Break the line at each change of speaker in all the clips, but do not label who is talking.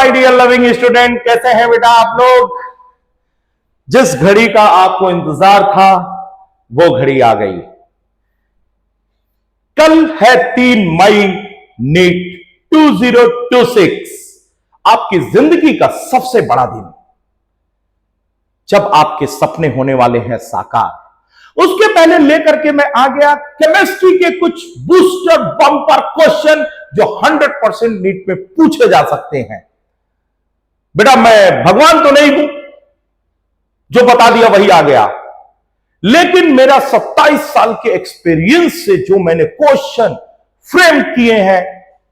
My dear loving student, कैसे हैं बेटा आप लोग। जिस घड़ी का आपको इंतजार था वो घड़ी आ गई। कल है 3 मई नीट 2026, आपकी जिंदगी का सबसे बड़ा दिन, जब आपके सपने होने वाले हैं साकार। उसके पहले लेकर के मैं आ गया केमिस्ट्री के कुछ बूस्टर बम्पर क्वेश्चन जो 100% नीट में पूछे जा सकते हैं। बेटा मैं भगवान तो नहीं हूं, जो बता दिया वही आ गया, लेकिन मेरा 27 साल के एक्सपीरियंस से जो मैंने क्वेश्चन फ्रेम किए हैं,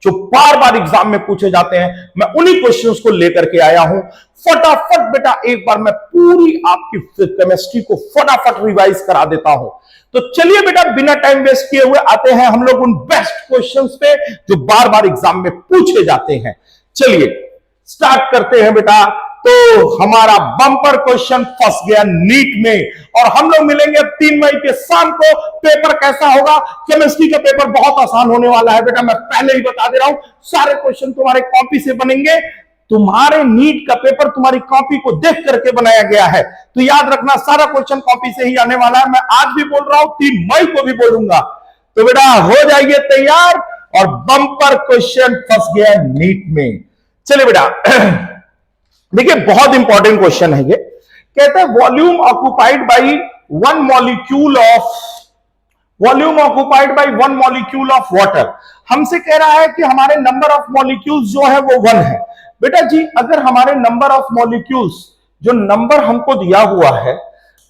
जो बार बार एग्जाम में पूछे जाते हैं, मैं उन्हीं क्वेश्चंस को लेकर के आया हूं। फटाफट बेटा एक बार मैं पूरी आपकी केमिस्ट्री को फटाफट रिवाइज करा देता हूं। तो चलिए बेटा बिना टाइम वेस्ट किए हुए आते हैं हम लोग उन बेस्ट क्वेश्चंस पे जो बार बार एग्जाम में पूछे जाते हैं। चलिए स्टार्ट करते हैं बेटा। तो हमारा बम्पर क्वेश्चन फंस गया नीट में, और हम लोग मिलेंगे 3 मई के शाम को। पेपर कैसा होगा? केमिस्ट्री का पेपर बहुत आसान होने वाला है बेटा, मैं पहले ही बता दे रहा हूं। सारे क्वेश्चन तुम्हारे कॉपी से बनेंगे। तुम्हारे नीट का पेपर तुम्हारी कॉपी को देख करके बनाया गया है, तो याद रखना सारा क्वेश्चन कॉपी से ही आने वाला है। मैं आज भी बोल रहा हूं, 3 मई को भी बोलूंगा। तो बेटा हो जाइए तैयार, और बम्पर क्वेश्चन फंस गया नीट में। चलिए बेटा देखिए बहुत इंपॉर्टेंट क्वेश्चन है ये। कहता है volume occupied by one molecule of water. हमसे कह रहा है कि हमारे नंबर ऑफ मॉलिक्यूल्स जो है वो 1 है। बेटा जी अगर हमारे नंबर ऑफ मॉलिक्यूल्स, जो नंबर हमको दिया हुआ है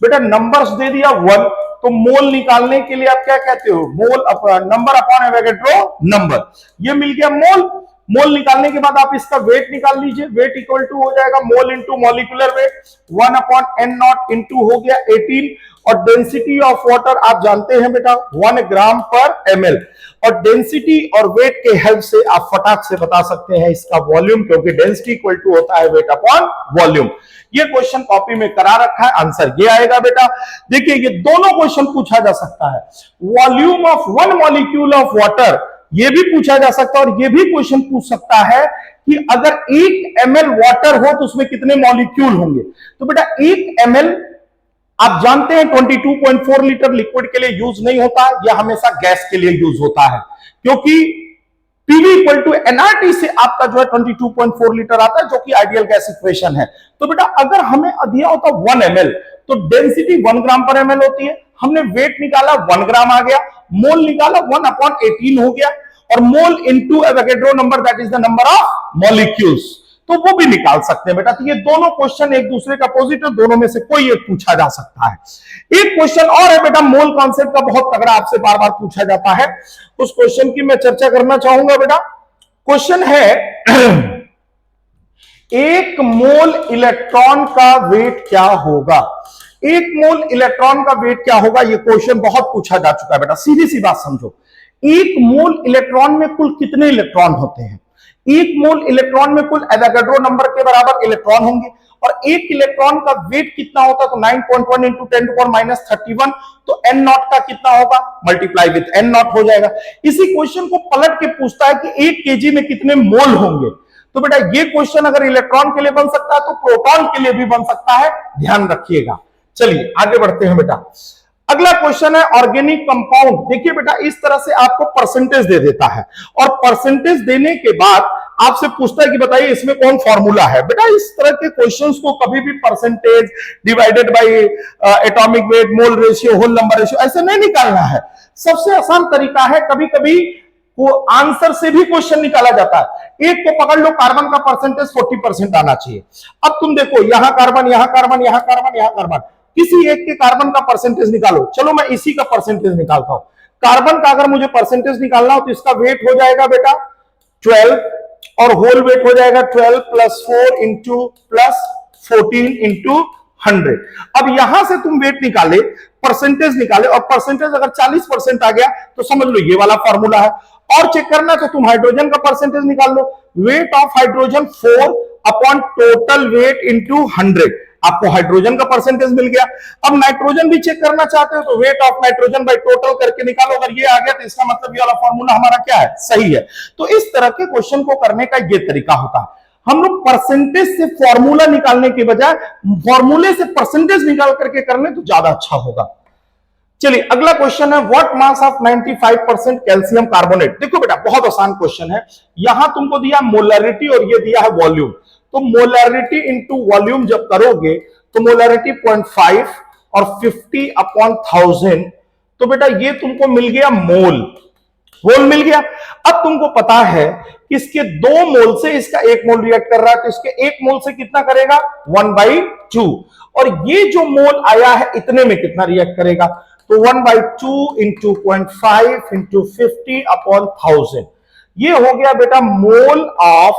बेटा, नंबर्स दे दिया 1, तो मोल निकालने के लिए आप क्या कहते हो? मोल नंबर अपॉन एवोगैड्रो नंबर। ये मिल गया मोल। मोल निकालने के बाद आप इसका वेट निकाल लीजिए। वेट इक्वल टू हो जाएगा mole into molecular weight, 1 upon n naught into हो गया 18। और डेंसिटी ऑफ वाटर आप जानते हैं बेटा 1 ग्राम पर ml। और डेंसिटी और वेट के हेल्प से आप फटाक से बता सकते हैं इसका वॉल्यूम, क्योंकि डेंसिटी इक्वल टू होता है वेट अपॉन वॉल्यूम। ये क्वेश्चन कॉपी में करा रखा है, आंसर ये आएगा बेटा। देखिए ये दोनों क्वेश्चन पूछा जा सकता है। Volume of 1 molecule of water ये भी पूछा जा सकता है, और ये भी क्वेश्चन पूछ सकता है कि अगर 1 ml वाटर हो तो उसमें कितने मॉलिक्यूल होंगे। तो बेटा 1 ml आप जानते हैं 22.4 लीटर लिक्विड के लिए यूज नहीं होता, यह हमेशा गैस के लिए यूज होता है, क्योंकि PV इक्वल टू nRT से आपका जो है 22.4 लीटर आता है, जो कि आइडियल गैस इक्वेशन है। तो बेटा अगर हमें दिया होता 1 ml तो डेंसिटी 1 ग्राम पर ml होती है। हमने वेट निकाला 1 ग्राम आ गया, मोल निकाला 1 अपॉन 18 हो गया, और mole into Avogadro number that is the number of molecules, तो वो भी निकाल सकते हैं बेटा। तो ये दोनों क्वेश्चन एक दूसरे का अपोजिट है, दोनों में से कोई एक पूछा जा सकता है। एक क्वेश्चन और है बेटा, मोल कॉन्सेप्ट का बहुत तगड़ा आपसे बार बार पूछा जाता है, उस क्वेश्चन की मैं चर्चा करना चाहूंगा बेटा। क्वेश्चन है 1 मोल इलेक्ट्रॉन का वेट क्या होगा? 1 मोल इलेक्ट्रॉन का वेट क्या होगा? ये क्वेश्चन बहुत पूछा जा चुका है बेटा। सीधी सी बात समझो, 1 मोल इलेक्ट्रॉन में कुल कितने इलेक्ट्रॉन होते हैं? 1 मोल इलेक्ट्रॉन में कुल एवोगैड्रो नंबर के बराबर इलेक्ट्रॉन होंगे, और 1 इलेक्ट्रॉन का वेट कितना होता है? तो 9.1 इंटू 10⁻31। तो n नॉट का कितना होगा? मल्टीप्लाई विथ n नॉट हो जाएगा। इसी क्वेश्चन को पलट के पूछता है कि 1 kg में कितने मोल होंगे। तो बेटा ये क्वेश्चन अगर इलेक्ट्रॉन के लिए बन सकता है तो प्रोटॉन के लिए भी बन सकता है, ध्यान रखिएगा। चलिए आगे बढ़ते हैं बेटा। अगला क्वेश्चन है ऑर्गेनिक कंपाउंड। देखिए बेटा इस तरह से आपको परसेंटेज दे देता है, और परसेंटेज देने के बाद आपसे पूछता है कि बताइए इसमें कौन फॉर्मूला है। बेटा इस तरह के क्वेश्चंस को कभी भी percentage divided by atomic weight, mole ratio, whole number ratio ऐसे नहीं निकालना है। सबसे आसान तरीका है, कभी कभी वो आंसर से भी क्वेश्चन निकाला जाता है। एक को पकड़ लो, कार्बन का परसेंटेज 40% आना चाहिए। अब तुम देखो यहां कार्बन, यहां कार्बन, यहां कार्बन, यहां कार्बन, किसी एक के कार्बन का परसेंटेज निकालो। चलो मैं इसी का परसेंटेज निकालता हूं। कार्बन का अगर मुझे परसेंटेज निकालना हो तो इसका वेट हो जाएगा बेटा 12, और होल वेट हो जाएगा 12 + 4 इंटू प्लस 14 इंटू 100। अब यहां से तुम वेट निकाले, परसेंटेज निकाले, और परसेंटेज अगर 40% आ गया तो समझ लो ये वाला फॉर्मूला है। और चेक करना तो तुम हाइड्रोजन का परसेंटेज निकाल लो। Weight of hydrogen 4 upon total weight into 100, आपको हाइड्रोजन का परसेंटेज मिल गया। अब नाइट्रोजन भी चेक करना चाहते हो तो weight of nitrogen by total करके निकालो। अगर ये आ गया तो इसका मतलब ये वाला फॉर्मूला हमारा क्या है? सही है। तो इस तरह के क्वेश्चन को करने का ये तरीका होता है। हम लोग परसेंटेज से फॉर्मूला निकालने के बजाय फॉर्मूले से परसेंटेज निकाल करके कर ले तो ज्यादा अच्छा होगा। चलिए अगला क्वेश्चन है, what mass of 95% calcium carbonate. देखो बेटा बहुत आसान क्वेश्चन है, यहां तुमको दिया मोलरिटी और ये दिया है वॉल्यूम, तो मोलरिटी इंटू वॉल्यूम जब करोगे तो मोलरिटी 0.5 और 50 अपॉन 1000, तो बेटा ये तुमको मिल गया मोल, मोल मिल गया। अब तुमको पता है कि इसके 2 मोल से इसका 1 मोल रिएक्ट कर रहा है, तो इसके 1 मोल से कितना करेगा 1/2, और ये जो मोल आया है इतने में कितना रिएक्ट करेगा, तो 1/2 इंटू 0.5 इंटू 50 अपॉन 1000, ये हो गया बेटा मोल ऑफ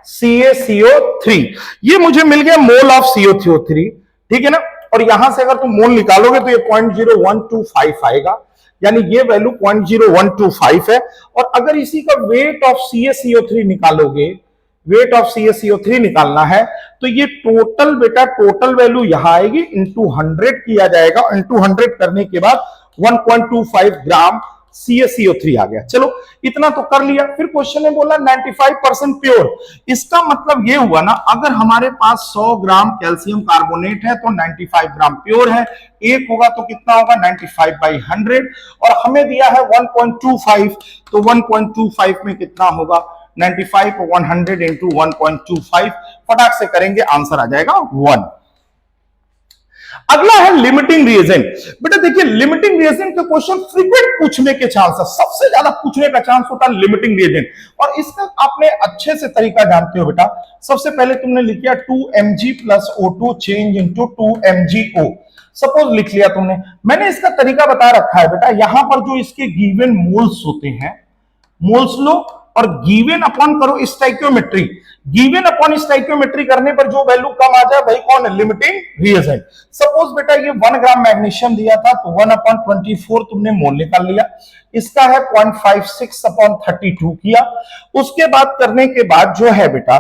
CaCO3। ये मुझे मिल गया मोल ऑफ CO3, ठीक है ना। और यहां से अगर तुम मोल निकालोगे तो ये 0.0125 आएगा, यानी ये वैल्यू 0.0125 है। और अगर इसी का वेट ऑफ CaCO3 निकालोगे, वेट ऑफ CaCO3 निकालना है, तो ये टोटल बेटा टोटल वैल्यू यहां आएगी, इंटू 100 किया जाएगा, इंटू 100 करने के बाद 1.25 ग्राम CaCO3 आ गया। चलो इतना तो कर लिया। फिर क्वेश्चन में बोला 95% प्योर, इसका मतलब ये हुआ ना, अगर हमारे पास 100 ग्राम कैल्शियम कार्बोनेट है तो 95 ग्राम प्योर है, एक होगा तो कितना होगा 95/100, और हमें दिया है 1.25, तो 1.25 में कितना होगा 95 और 100 इंटू 1.25, फटाक से करेंगे आंसर आ जाएगा 1। अगला है लिमिटिंग रिएजेंट। बेटा देखिए लिमिटिंग रिएजेंट का क्वेश्चन फ्रीक्वेंट पूछने के चांस है, सबसे ज्यादा पूछने का चांस होता है लिमिटिंग रिएजेंट, और इसका आपने अच्छे से तरीका जानते हो बेटा। सबसे पहले तुमने लिख लिया 2mg plus O2 change into 2mgO, suppose लिख लिया तुमने। मैंने इसका तरीका बता रखा है बेटा, यहां पर जो इसके गिवन मोल्स होते हैं, मोल्स लो और गिवन अपॉन करो स्टोइकियोमेट्री, गिवन अपॉन स्टोइकियोमेट्री करने पर जो वैल्यू कम आ जाए भाई कौन है लिमिटिंग रिएजेंट। सपोज बेटा ये 1 ग्राम मैग्नीशियम दिया था, तो 1/24 तुमने मोल निकाल लिया, इसका है 0.56/32 किया। उसके बाद करने के बाद जो है बेटा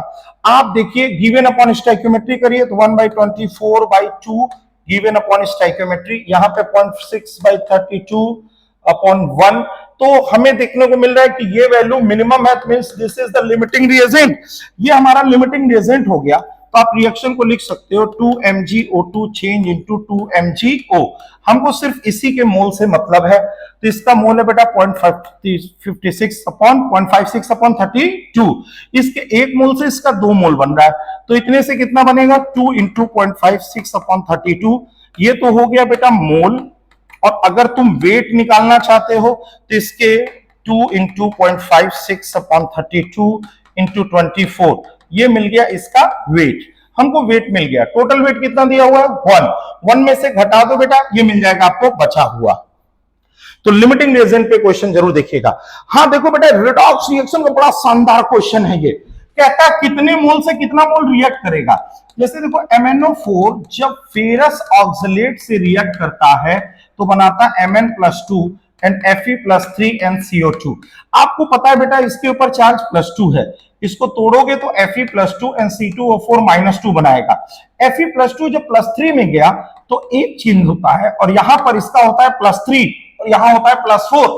आप देखिए गिवन अपॉन स्टोइकियोमेट्री करिए, तो 1/24/2 गिवन अपॉन स्टोइकियोमेट्री, यहां पे 0.6/32 अपॉन 1, तो हमें देखने को मिल रहा है कि ये वैल्यू मिनिमम है, means this is the limiting reagent, ये हमारा लिमिटिंग रिएजेंट हो गया। तो आप रिएक्शन को लिख सकते हो 2mgO2 चेंज इनटू 2mgO, हमको सिर्फ इसी के मोल से मतलब है, तो इसका मोल है बेटा 0.56/32, इसके 1 मोल से इसका 2 मोल बन रहा है, तो इतने से कितना बनेगा 2 इंटू 0.56/32, ये तो हो गया बेटा मोल। और अगर तुम वेट निकालना चाहते हो तो इसके 2 इंटू 0.56/32 इंटू 24, ये मिल गया इसका वेट, हमको वेट मिल गया। टोटल वेट कितना दिया हुआ है 1 में से घटा दो बेटा, ये मिल जाएगा आपको बचा हुआ। तो लिमिटिंग रिएजेंट पे क्वेश्चन जरूर देखिएगा। हाँ देखो बेटा रेडॉक्स रिएक्शन का बड़ा शानदार क्वेश्चन है, ये कहता है कितने मोल से कितना मोल रिएक्ट करेगा। जैसे देखो MnO4 जब फेरस ऑक्सलेट से रिएक्ट करता है तो बनाता है Mn+2 एंड Fe+3NCO2। आपको पता है बेटा इसके ऊपर चार्ज +2 है, इसको तोड़ोगे तो Fe+2 एंड C2O4 -2 बनाएगा। Fe+2 जब +3 में गया तो एक चिन्ह होता है, और यहां पर इसका होता है +3 और यहां होता है +4।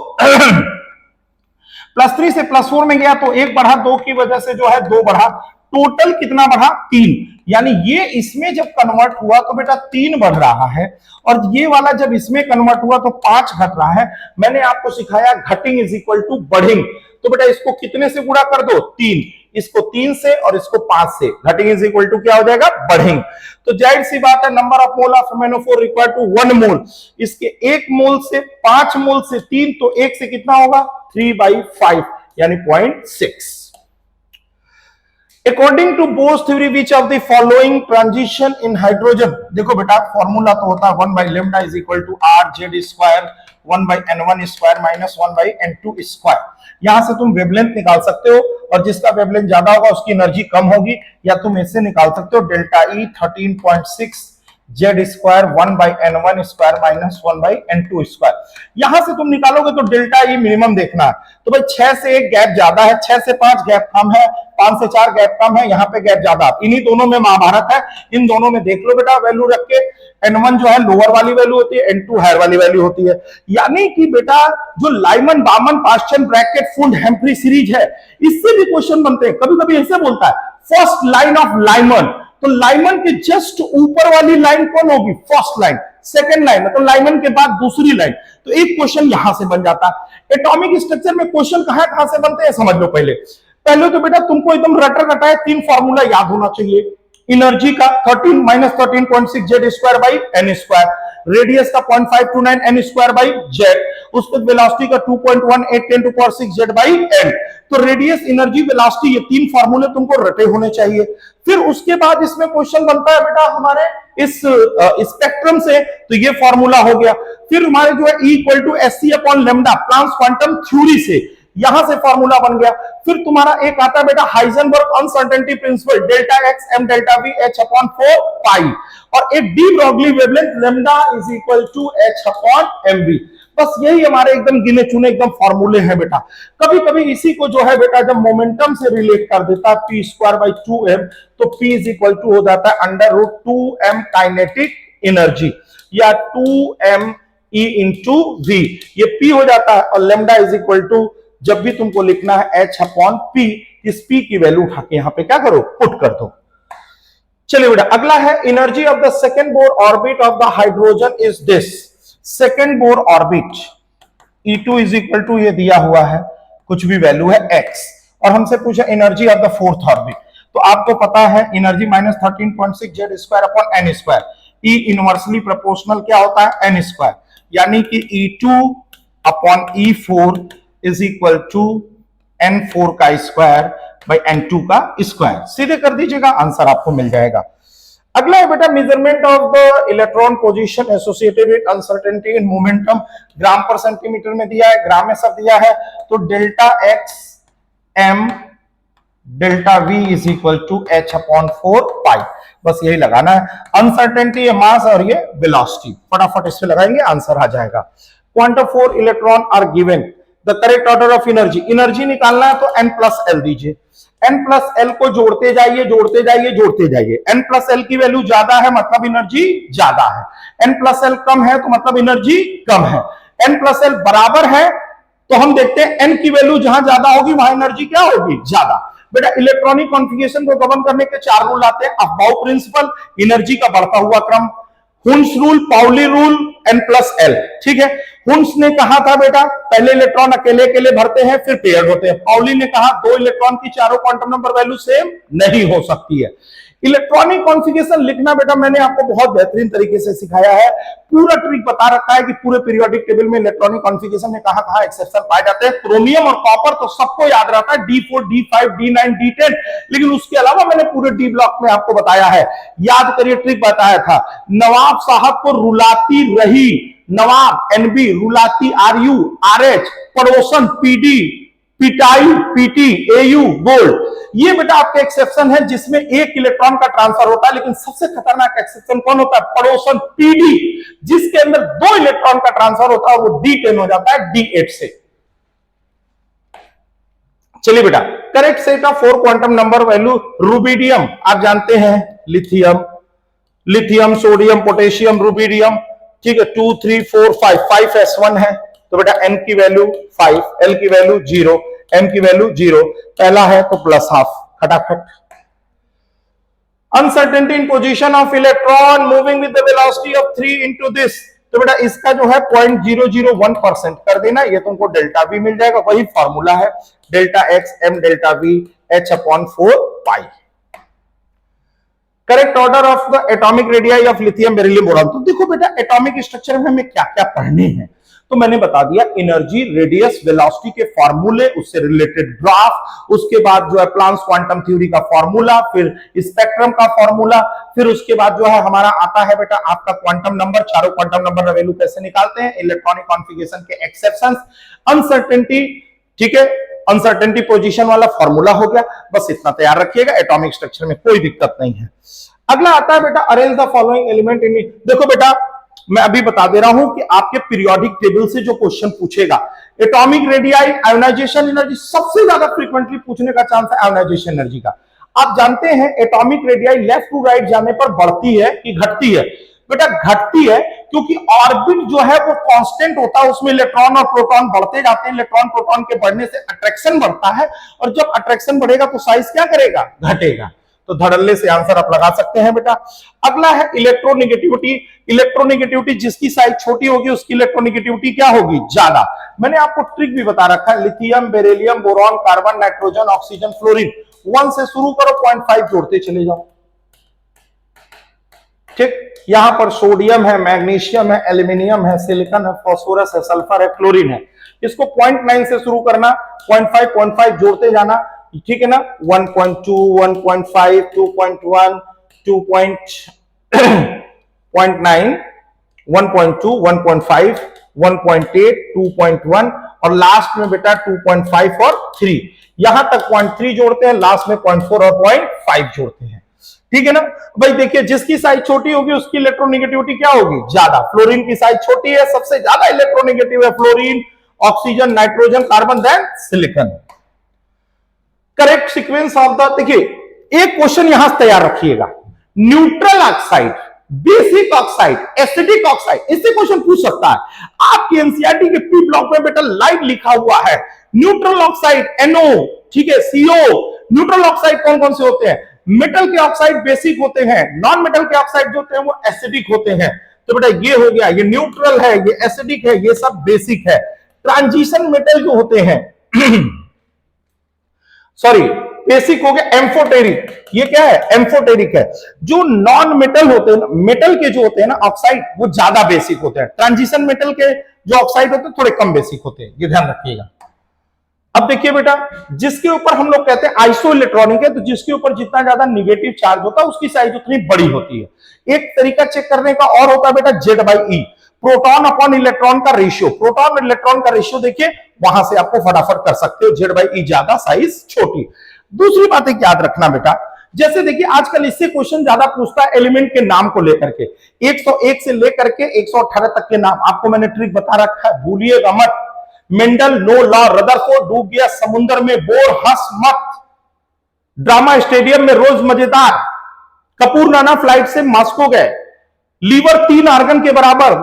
+3 से +4 में गया तो 1 बढ़ा, 2 की वजह से जो है 2 बढ़ा, टोटल कितना बढ़ा 3, यानी ये इसमें जब कन्वर्ट हुआ तो बेटा 3 बढ़ रहा है, और ये वाला जब इसमें कन्वर्ट हुआ तो 5 घट रहा है। मैंने आपको सिखाया घटिंग इज इक्वल टू बढ़िंग, तो बेटा इसको कितने से गुणा कर दो 3, इसको 3 से और इसको 5 से, घटिंग इज इक्वल टू क्या हो जाएगा बढ़िंग। तो जाहिर सी बात है number of mole of MnO4 required to 1 mole, इसके 1 मोल से 5 मोल से 3, तो 1 से कितना होगा 3/5 यानी 0.6। According to Bohr's theory, which of the following transition in hydrogen, देखो बेटा फॉर्मूला तो होता है 1/λ is equal to RZ square 1/N1 square minus 1/N2 square. यहां से तुम वेवलेंथ निकाल सकते हो, और जिसका वेवलेंथ ज्यादा होगा उसकी एनर्जी कम होगी, या तुम इससे निकाल सकते हो delta E 13.6 Z square 1/n1 square minus 1/n2 square. यहां से तुम निकालोगे तो डेल्टा ई मिनिमम देखना है। तो भाई 6 से 1 गैप ज्यादा है, 6 से 5 गैप कम है, 5 से 4 गैप कम है, यहाँ पे गैप ज्यादा। इन्हीं दोनों में महाभारत है, इन दोनों में देख लो बेटा वैल्यू रख के। n1 जो है लोअर वाली वैल्यू होती है, n2 हायर वाली वैल्यू होती है। यानी कि बेटा जो लाइमन बामन पास्चन ब्रैकेट फुंड हेम्फ्री सीरीज है, इससे भी क्वेश्चन बनते हैं। कभी कभी ऐसे बोलता है फर्स्ट लाइन ऑफ लाइमन, तो लाइमन के जस्ट ऊपर वाली लाइन कौन होगी? First line. सेकंड लाइन तो लाइमन के बाद दूसरी लाइन। तो एक क्वेश्चन यहां से बन जाता है। एटॉमिक स्ट्रक्चर में क्वेश्चन कहां से बनते हैं समझ लो। पहले तो बेटा तुमको एकदम रटर रटा है 3 फॉर्मूला याद होना चाहिए। एनर्जी का 13 minus 13.6 Z square by n square, radius का 0.529 एन स्क्वायर बाई जेड, उसके वेलोसिटी का 2.18 10 to power 6 Z by n. तो रेडियस, एनर्जी, वेलोसिटी, ये 3 फॉर्मूले तुमको रटे होने चाहिए। फिर उसके बाद इसमें क्वेश्चन बनता है बेटा हमारे इस स्पेक्ट्रम से, तो ये फॉर्मूला हो गया। फिर हमारे जो है E equal to SC upon lambda Planck's quantum theory से, यहां से फॉर्मूला बन गया। फिर तुम्हारा एक आता है बेटा Heisenberg uncertainty principle, delta x m delta v h upon 4 pi, और एक de Broglie wavelength lambda is equal to h upon m v. बस यही हमारे एकदम गिने चुने एकदम फॉर्मूले हैं बेटा। कभी कभी इसी को जो है बेटा जब मोमेंटम से रिलेट कर देता है पी स्क्वायर बाई 2m, तो P इज इक्वल टू हो जाता है √2m काइनेटिक एनर्जी, या 2m E इंटू वी, ये P हो जाता है। और लेमडा इज इक्वल टू, जब भी तुमको लिखना है H अपॉन P, इस P की वैल्यू उठा के यहां पे क्या करो? पुट कर दो। चलिए बेटा अगला है energy of the second Bohr orbit of the hydrogen is this. Second Bohr orbit E2 is equal to, ये दिया हुआ है कुछ भी वैल्यू है x, और हमसे पूछा energy of the fourth orbit. तो आपको पता है energy minus 13.6 Z square upon n square, E inversely proportional क्या होता है? एन स्क्वायर, यानी कि E2 upon E4 is equal to N4 का स्क्वायर बाई N2 का स्क्वायर। सीधे कर दीजिएगा, आंसर आपको मिल जाएगा। अगला है बेटा measurement of the electron position associated with uncertainty in momentum, gram per centimetre में दिया है, ग्राम में सब दिया है। तो delta x m delta v is equal to h upon 4 pi, बस यही लगाना है। अनसर्टेनिटी है मास और ये वेलोसिटी, फटाफट इस पे लगाएंगे आंसर आ जाएगा। Quantum 4 electron are given, the correct order of energy, energy निकालना है तो n प्लस एल दीजिए। n प्लस एल को जोड़ते जाइए जोड़ते जाइए जोड़ते जाइए। n प्लस एल की वैल्यू ज्यादा है मतलब एनर्जी ज्यादा है, n प्लस एल कम है तो मतलब एनर्जी कम है। n प्लस एल बराबर है तो हम देखते हैं n की वैल्यू जहां ज्यादा होगी वहां एनर्जी क्या होगी? ज्यादा। बेटा इलेक्ट्रॉनिक कॉन्फ़िगरेशन को गवर्न करने के 4 रूल आते हैं। अफबाउ प्रिंसिपल, एनर्जी का बढ़ता हुआ क्रम, Hund's rule, Pauli rule, n plus l, ठीक है। हुन्स ने कहा था बेटा पहले इलेक्ट्रॉन अकेले अकेले भरते हैं फिर पेयर्ड होते हैं। पाउली ने कहा 2 इलेक्ट्रॉन की चारों क्वांटम नंबर वैल्यू सेम नहीं हो सकती है। इलेक्ट्रॉनिक कॉन्फ़िगरेशन लिखना बेटा मैंने आपको बहुत बेहतरीन तरीके से सिखाया है, पूरा ट्रिक बता रखा है कि पूरे पीरियोडिक टेबल में इलेक्ट्रॉनिक कॉन्फ़िगरेशन में कहां-कहां एक्सेप्शन पाए जाते हैं। क्रोमियम और कॉपर तो सबको याद रहता है, D4 D5 D9 D10, लेकिन उसके अलावा मैंने पूरे डी ब्लॉक में आपको बताया है। याद करिए ट्रिक बताया था, नवाब साहब को रुलाती रही, नवाब एनबी, रुलाती RU RH, पड़ोसन PD, पिटाई PT, AU गोल्ड। ये बेटा आपके एक्सेप्शन है जिसमें एक इलेक्ट्रॉन का ट्रांसफर होता है, लेकिन सबसे खतरनाक एक्सेप्शन कौन होता है? पड़ोसन PD, जिसके अंदर 2 इलेक्ट्रॉन का ट्रांसफर होता है, वो D10 हो जाता है D8 से। चलिए बेटा correct set of 4 quantum number value, rubidium आप जानते हैं, lithium, lithium, sodium, potassium, rubidium, ठीक है। 2 3 4 5 5s1 है, तो बेटा n की वैल्यू 5, l की वैल्यू 0, m की वैल्यू 0, पहला है तो प्लस हाफ, फटाफट। Uncertainty in position of electron moving with the velocity of 3 into this, तो बेटा इसका जो है 0.001% कर देना, ये तुमको डेल्टा वी मिल जाएगा। वही फॉर्मूला है delta x m delta v h upon 4 pi. Correct order of the atomic radii of lithium beryllium boron. तो देखो बेटा एटॉमिक स्ट्रक्चर में हमें क्या क्या पढ़ने हैं, तो मैंने बता दिया एनर्जी, रेडियस, वेलोसिटी के फॉर्मूले, उससे रिलेटेड ग्राफ, उसके बाद जो है प्लांक्स क्वांटम थ्योरी का फॉर्मूला, फिर स्पेक्ट्रम का फॉर्मूला, फिर उसके बाद जो है हमारा आता है बेटा आपका क्वांटम नंबर, चारों क्वांटम नंबर वैल्यू कैसे निकालते हैं, इलेक्ट्रॉनिक कॉन्फ़िगरेशन के एक्सेप्शंस, अनसर्टेनिटी, ठीक है, अनसर्टेनिटी पोजीशन वाला फॉर्मूला हो गया। बस इतना तैयार रखिएगा, एटॉमिक स्ट्रक्चर में कोई दिक्कत नहीं है। अगला आता है बेटा arrange the following element in. देखो बेटा मैं अभी बता दे रहा हूं कि आपके पीरियोडिक टेबल से जो क्वेश्चन पूछेगा, एटॉमिक रेडियाई, आयोनाइजेशन एनर्जी, सबसे ज्यादा फ्रीक्वेंटली पूछने का चांस है आयोनाइजेशन एनर्जी का। आप जानते हैं atomic radii left to right जाने पर बढ़ती है कि घटती है? बेटा घटती है, क्योंकि ऑर्बिट जो है वो कांस्टेंट होता है, उसमें इलेक्ट्रॉन और प्रोटॉन बढ़ते जाते हैं। इलेक्ट्रॉन प्रोटॉन के बढ़ने से अट्रैक्शन बढ़ता है, और जब अट्रैक्शन बढ़ेगा तो साइज क्या करेगा? घटेगा। तो धड़ल्ले से आंसर आप लगा सकते हैं बेटा। अगला है इलेक्ट्रोनेगेटिविटी। इलेक्ट्रोनेगेटिविटी जिसकी साइज छोटी होगी उसकी इलेक्ट्रोनेगेटिविटी क्या होगी? ज्यादा। मैंने आपको ट्रिक भी बता रखा है, lithium, beryllium, boron, carbon, nitrogen, oxygen, fluorine, 1 से शुरू करो, 0.5 जोड़ते चले जाओ। ठीक, यहां पर सोडियम है, मैग्नीशियम है, एल्यूमिनियम है, सिलिकॉन है, फास्फोरस है, सल्फर है, क्लोरीन है। इसको 0.9 से शुरू करना, 0.5 जोड़ते जाना, ठीक है ना। 1.2, 1.5, 2.1, 2.9, 1.2, 1.5, 1.8, 2.1 और लास्ट में बेटा 2.5 और 3। यहां तक 0.3 जोड़ते हैं, लास्ट में 0.4 और 0.5 जोड़ते हैं। ठीक है ना भाई। देखिए जिसकी साइज छोटी होगी उसकी इलेक्ट्रोनेगेटिविटी क्या होगी? ज्यादा। फ्लोरीन की साइज छोटी है, सबसे ज्यादा इलेक्ट्रोनेगेटिव है fluorine, oxygen, nitrogen, carbon, then silicon. Correct sequence of the, देखिए एक क्वेश्चन यहां तैयार रखिएगा, neutral oxide, basic oxide, acidic oxide, इससे क्वेश्चन पूछ सकता है। आपकी एनसीईआरटी के पी ब्लॉक में बेटा लाइट लिखा हुआ है, न्यूट्रल ऑक्साइड NO, ठीक है, CO। न्यूट्रल ऑक्साइड कौन कौन से होते हैं? मेटल के ऑक्साइड बेसिक होते हैं, नॉन मेटल के ऑक्साइड जो होते हैं वो एसिडिक होते हैं। तो बेटा ये हो गया, ये न्यूट्रल है, ये एसिडिक है, ये सब बेसिक है। ट्रांजिशन मेटल जो होते हैं सॉरी बेसिक हो गया, एम्फोटेरिक, ये क्या है? एम्फोटेरिक है। जो नॉन मेटल होते हैं, मेटल के जो होते हैं ना ऑक्साइड, वो ज्यादा बेसिक होते हैं। ट्रांजिशन मेटल के जो ऑक्साइड होते हैं थोड़े कम बेसिक होते हैं, ये ध्यान रखिएगा। अब देखिए बेटा, जिसके ऊपर हम लोग कहते हैं आइसो इलेक्ट्रॉनिक है, तो जिसके ऊपर जितना ज्यादा निगेटिव चार्ज होता है उसकी साइज उतनी बड़ी होती है। एक तरीका चेक करने का और होता है बेटा Z/E, प्रोटॉन अपॉन इलेक्ट्रॉन का रेशियो। प्रोटॉन और इलेक्ट्रॉन का रेशियो देखिए, वहां से आपको फटाफट कर सकते हो, Z/E ज्यादा, साइज छोटी। दूसरी बात एक याद रखना बेटा, जैसे देखिए आजकल इससे क्वेश्चन ज्यादा पूछता है एलिमेंट के नाम को लेकर के, 101 से लेकर के 118 तक के नाम आपको मैंने ट्रिक बता रखा है, भूलिएगा मत। मेंडल, नो लॉ, रदरफोर्ड डूब गया समुद्र में, बोर हंस मत, ड्रामा स्टेडियम में रोज मजेदार, कपूर नाना फ्लाइट से मॉस्को गए, लीवर 3 आर्गन के बराबर,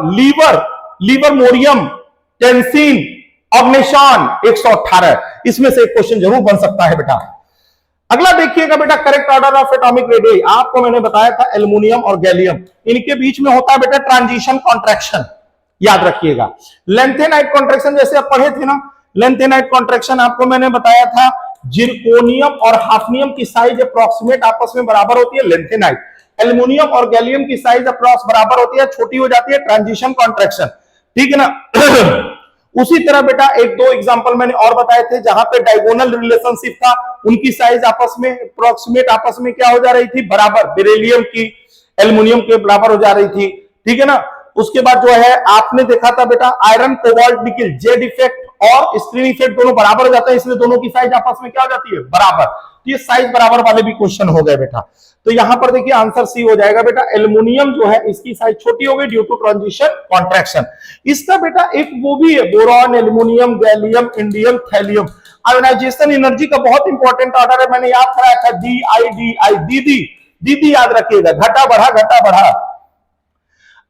लीवर मोरियम, टेंसिन, ऑग्निशन, 118। इसमें से एक क्वेश्चन जरूर बन सकता है बेटा। अगला देखिएगा बेटा, correct order of atomic radii. आपको मैंने बताया था एल्युमिनियम और गैलियम, इनके बीच में होता है बेटा ट्रांजिशन कॉन्ट्रैक्शन, याद रखिएगा। लेंथेनाइट कॉन्ट्रैक्शन जैसे आप पढ़े थे ना, लेंथेनाइट कॉन्ट्रैक्शन आपको मैंने बताया था, जिरकोनियम और हाफनियम की साइज अप्रॉक्सीमेट आपस में बराबर होती है, लेंथेनाइट। एल्युमिनियम और गैलियम की साइज अप्रॉक्स बराबर होती है, छोटी हो जाती है, ट्रांजिशन कॉन्ट्रैक्शन, ठीक है ना। उसी तरह बेटा एक दो एग्जांपल मैंने और बताए थे, जहां पे डायगोनल रिलेशनशिप था, उनकी साइज आपस में अप्रॉक्सीमेट आपस में क्या हो जा रही थी? बराबर। बेरिलियम की एल्युमिनियम के बराबर हो जा रही थी, ठीक है ना। उसके बाद जो है आपने देखा था बेटा आयरन, कोबाल्ट, निकल, जेड इफेक्ट और स्क्रीन इफेक्ट दोनों बराबर हो जाते हैं, इसलिए दोनों की साइज आपस में क्या हो जाती है? बराबर। ये साइज बराबर वाले भी क्वेश्चन हो गए बेटा। तो यहां पर देखिए आंसर सी हो जाएगा बेटा, एल्युमिनियम जो है इसकी साइज छोटी हो गई ड्यू टू ट्रांजिशन कॉन्ट्रैक्शन। इसका बेटा एक वो भी है, boron, aluminium, gallium, indium, thallium. Ionisation energy का बहुत इंपॉर्टेंट ऑर्डर है, मैंने याद कराया था, DIDI, दीदी याद रखिएगा, घटा बढ़ा।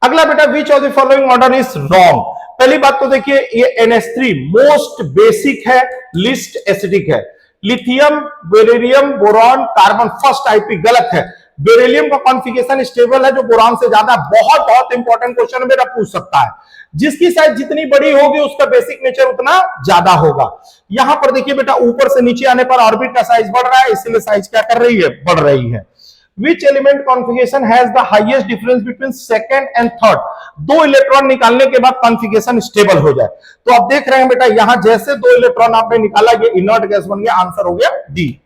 अगला बेटा, विच of the following order is wrong. पहली बात तो देखिए ये NH3 मोस्ट बेसिक है, लिस्ट एसिडिक है। Lithium, beryllium, boron, carbon first IP गलत है। बेरिलियम का कॉन्फिगरेशन स्टेबल है जो बोरॉन से ज्यादा, बहुत इंपॉर्टेंट क्वेश्चन मेरा पूछ सकता है। जिसकी साइज जितनी बड़ी होगी उसका बेसिक नेचर उतना ज्यादा होगा। यहां पर देखिए बेटा ऊपर से नीचे आने पर ऑर्बिट का साइज बढ़ रहा है, इसलिए साइज क्या कर रही है? बढ़ रही है। Which element configuration has the highest difference between second and third? 2 electron निकालने के बाद कॉन्फ़िगरेशन स्टेबल हो जाए। तो आप देख रहे हैं बेटा यहां जैसे 2 इलेक्ट्रॉन आपने निकाला, ये इनर्ट गैस बन गया, आंसर हो गया डी।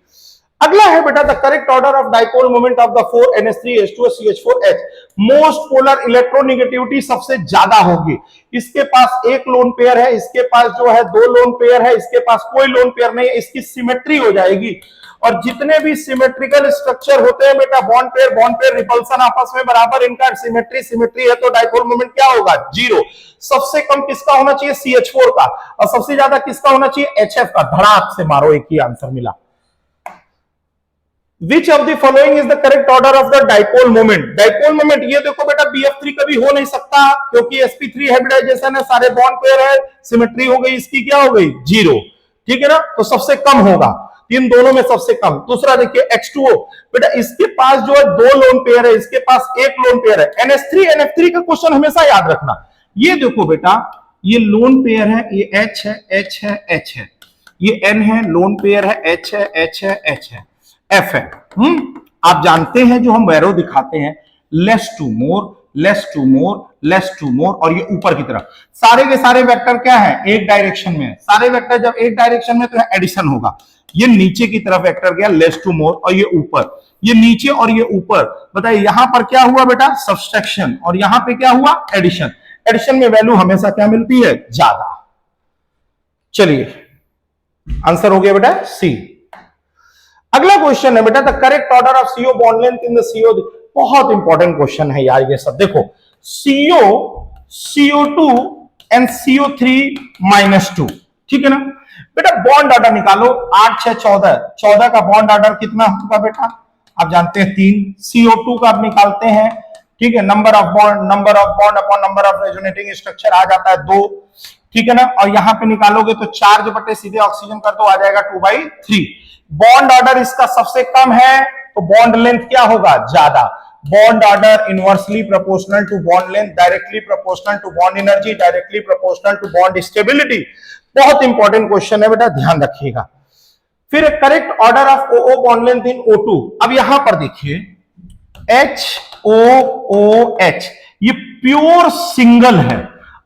अगला है बेटा the correct order of dipole moment of the 4 NH3H2CH4H। Most polar electronegativity सबसे ज्यादा होगी। इसके पास एक लोन पेयर है, इसके पास जो है 2 लोन पेयर है, इसके पास कोई लोन पेयर नहीं है, इसकी सिमेट्री हो जाएगी। और जितने भी सिमेट्रिकल स्ट्रक्चर होते हैं बेटा, बॉन्ड पेयर रिपल्सन आपस में बराबर, इनका सिमेट्री है, तो डाइपोल मोमेंट क्या होगा, जीरो। सबसे कम किसका होना चाहिए, CH4 का, और सबसे ज्यादा किसका होना चाहिए, HF का। धड़ाक से मारो, एक ही आंसर मिला। Which of the following is the correct order of the dipole moment? Dipole moment, ये देखो बेटा BF3 कभी हो नहीं सकता, क्योंकि sp3 हाइब्रिडाइजेशन है, सारे बॉन्ड पेयर है, सिमेट्री हो गई, इसकी क्या हो गई, जीरो। ठीक है ना, तो सबसे कम होगा, इन दोनों में सबसे कम। दूसरा देखिए H2O, बेटा इसके पास जो है 2 लोन पेयर है, इसके पास 1 लोन पेयर है। NH3 NF3 का क्वेश्चन हमेशा याद रखना। ये देखो बेटा, ये लोन पेयर है, ये H है, H है, H है, ये N है, लोन पेयर है, H है, H है, H है, F है। आप जानते हैं जो हम वैरो दिखाते हैं, less to more, less to more, less to more, और ये ऊपर की तरफ सारे के सारे वेक्टर क्या है, एक डायरेक्शन में। सारे वेक्टर जब एक डायरेक्शन में तो एडिशन होगा। ये नीचे की तरफ वेक्टर गया लेस टू मोर, और ये ऊपर, ये नीचे और ये ऊपर। बताइए यहां पर क्या हुआ बेटा, सब्सट्रैक्शन, और यहां पे क्या हुआ, एडिशन। एडिशन में वैल्यू हमेशा क्या मिलती है, ज्यादा। चलिए आंसर हो गया बेटा सी। अगला क्वेश्चन है बेटा, the correct order of CO bond length in the CO। बहुत इंपॉर्टेंट क्वेश्चन है यार ये सब। देखो CO, CO2 एंड CO3-2, ठीक है ना बेटा। बॉन्ड ऑर्डर निकालो, 8 6 14, 14 का बॉन्ड ऑर्डर कितना होगा बेटा, आप जानते हैं 3। CO2 का आप निकालते हैं, ठीक है, number of bond upon number of resonating structure आ जाता है 2, ठीक है ना। और यहां पे निकालोगे तो चार्ज बटे सीधे ऑक्सीजन कर दो, आ जाएगा 2/3। बॉन्ड ऑर्डर इसका सबसे कम है, तो बॉन्ड लेंथ क्या होगा, ज्यादा। Bond order inversely proportional to bond length, directly proportional to bond energy, directly proportional to bond stability. बहुत इंपॉर्टेंट क्वेश्चन है बेटा, ध्यान रखिएगा। फिर correct order of OO bond length in O2। अब यहां पर देखिए HOOH, ये प्योर सिंगल है,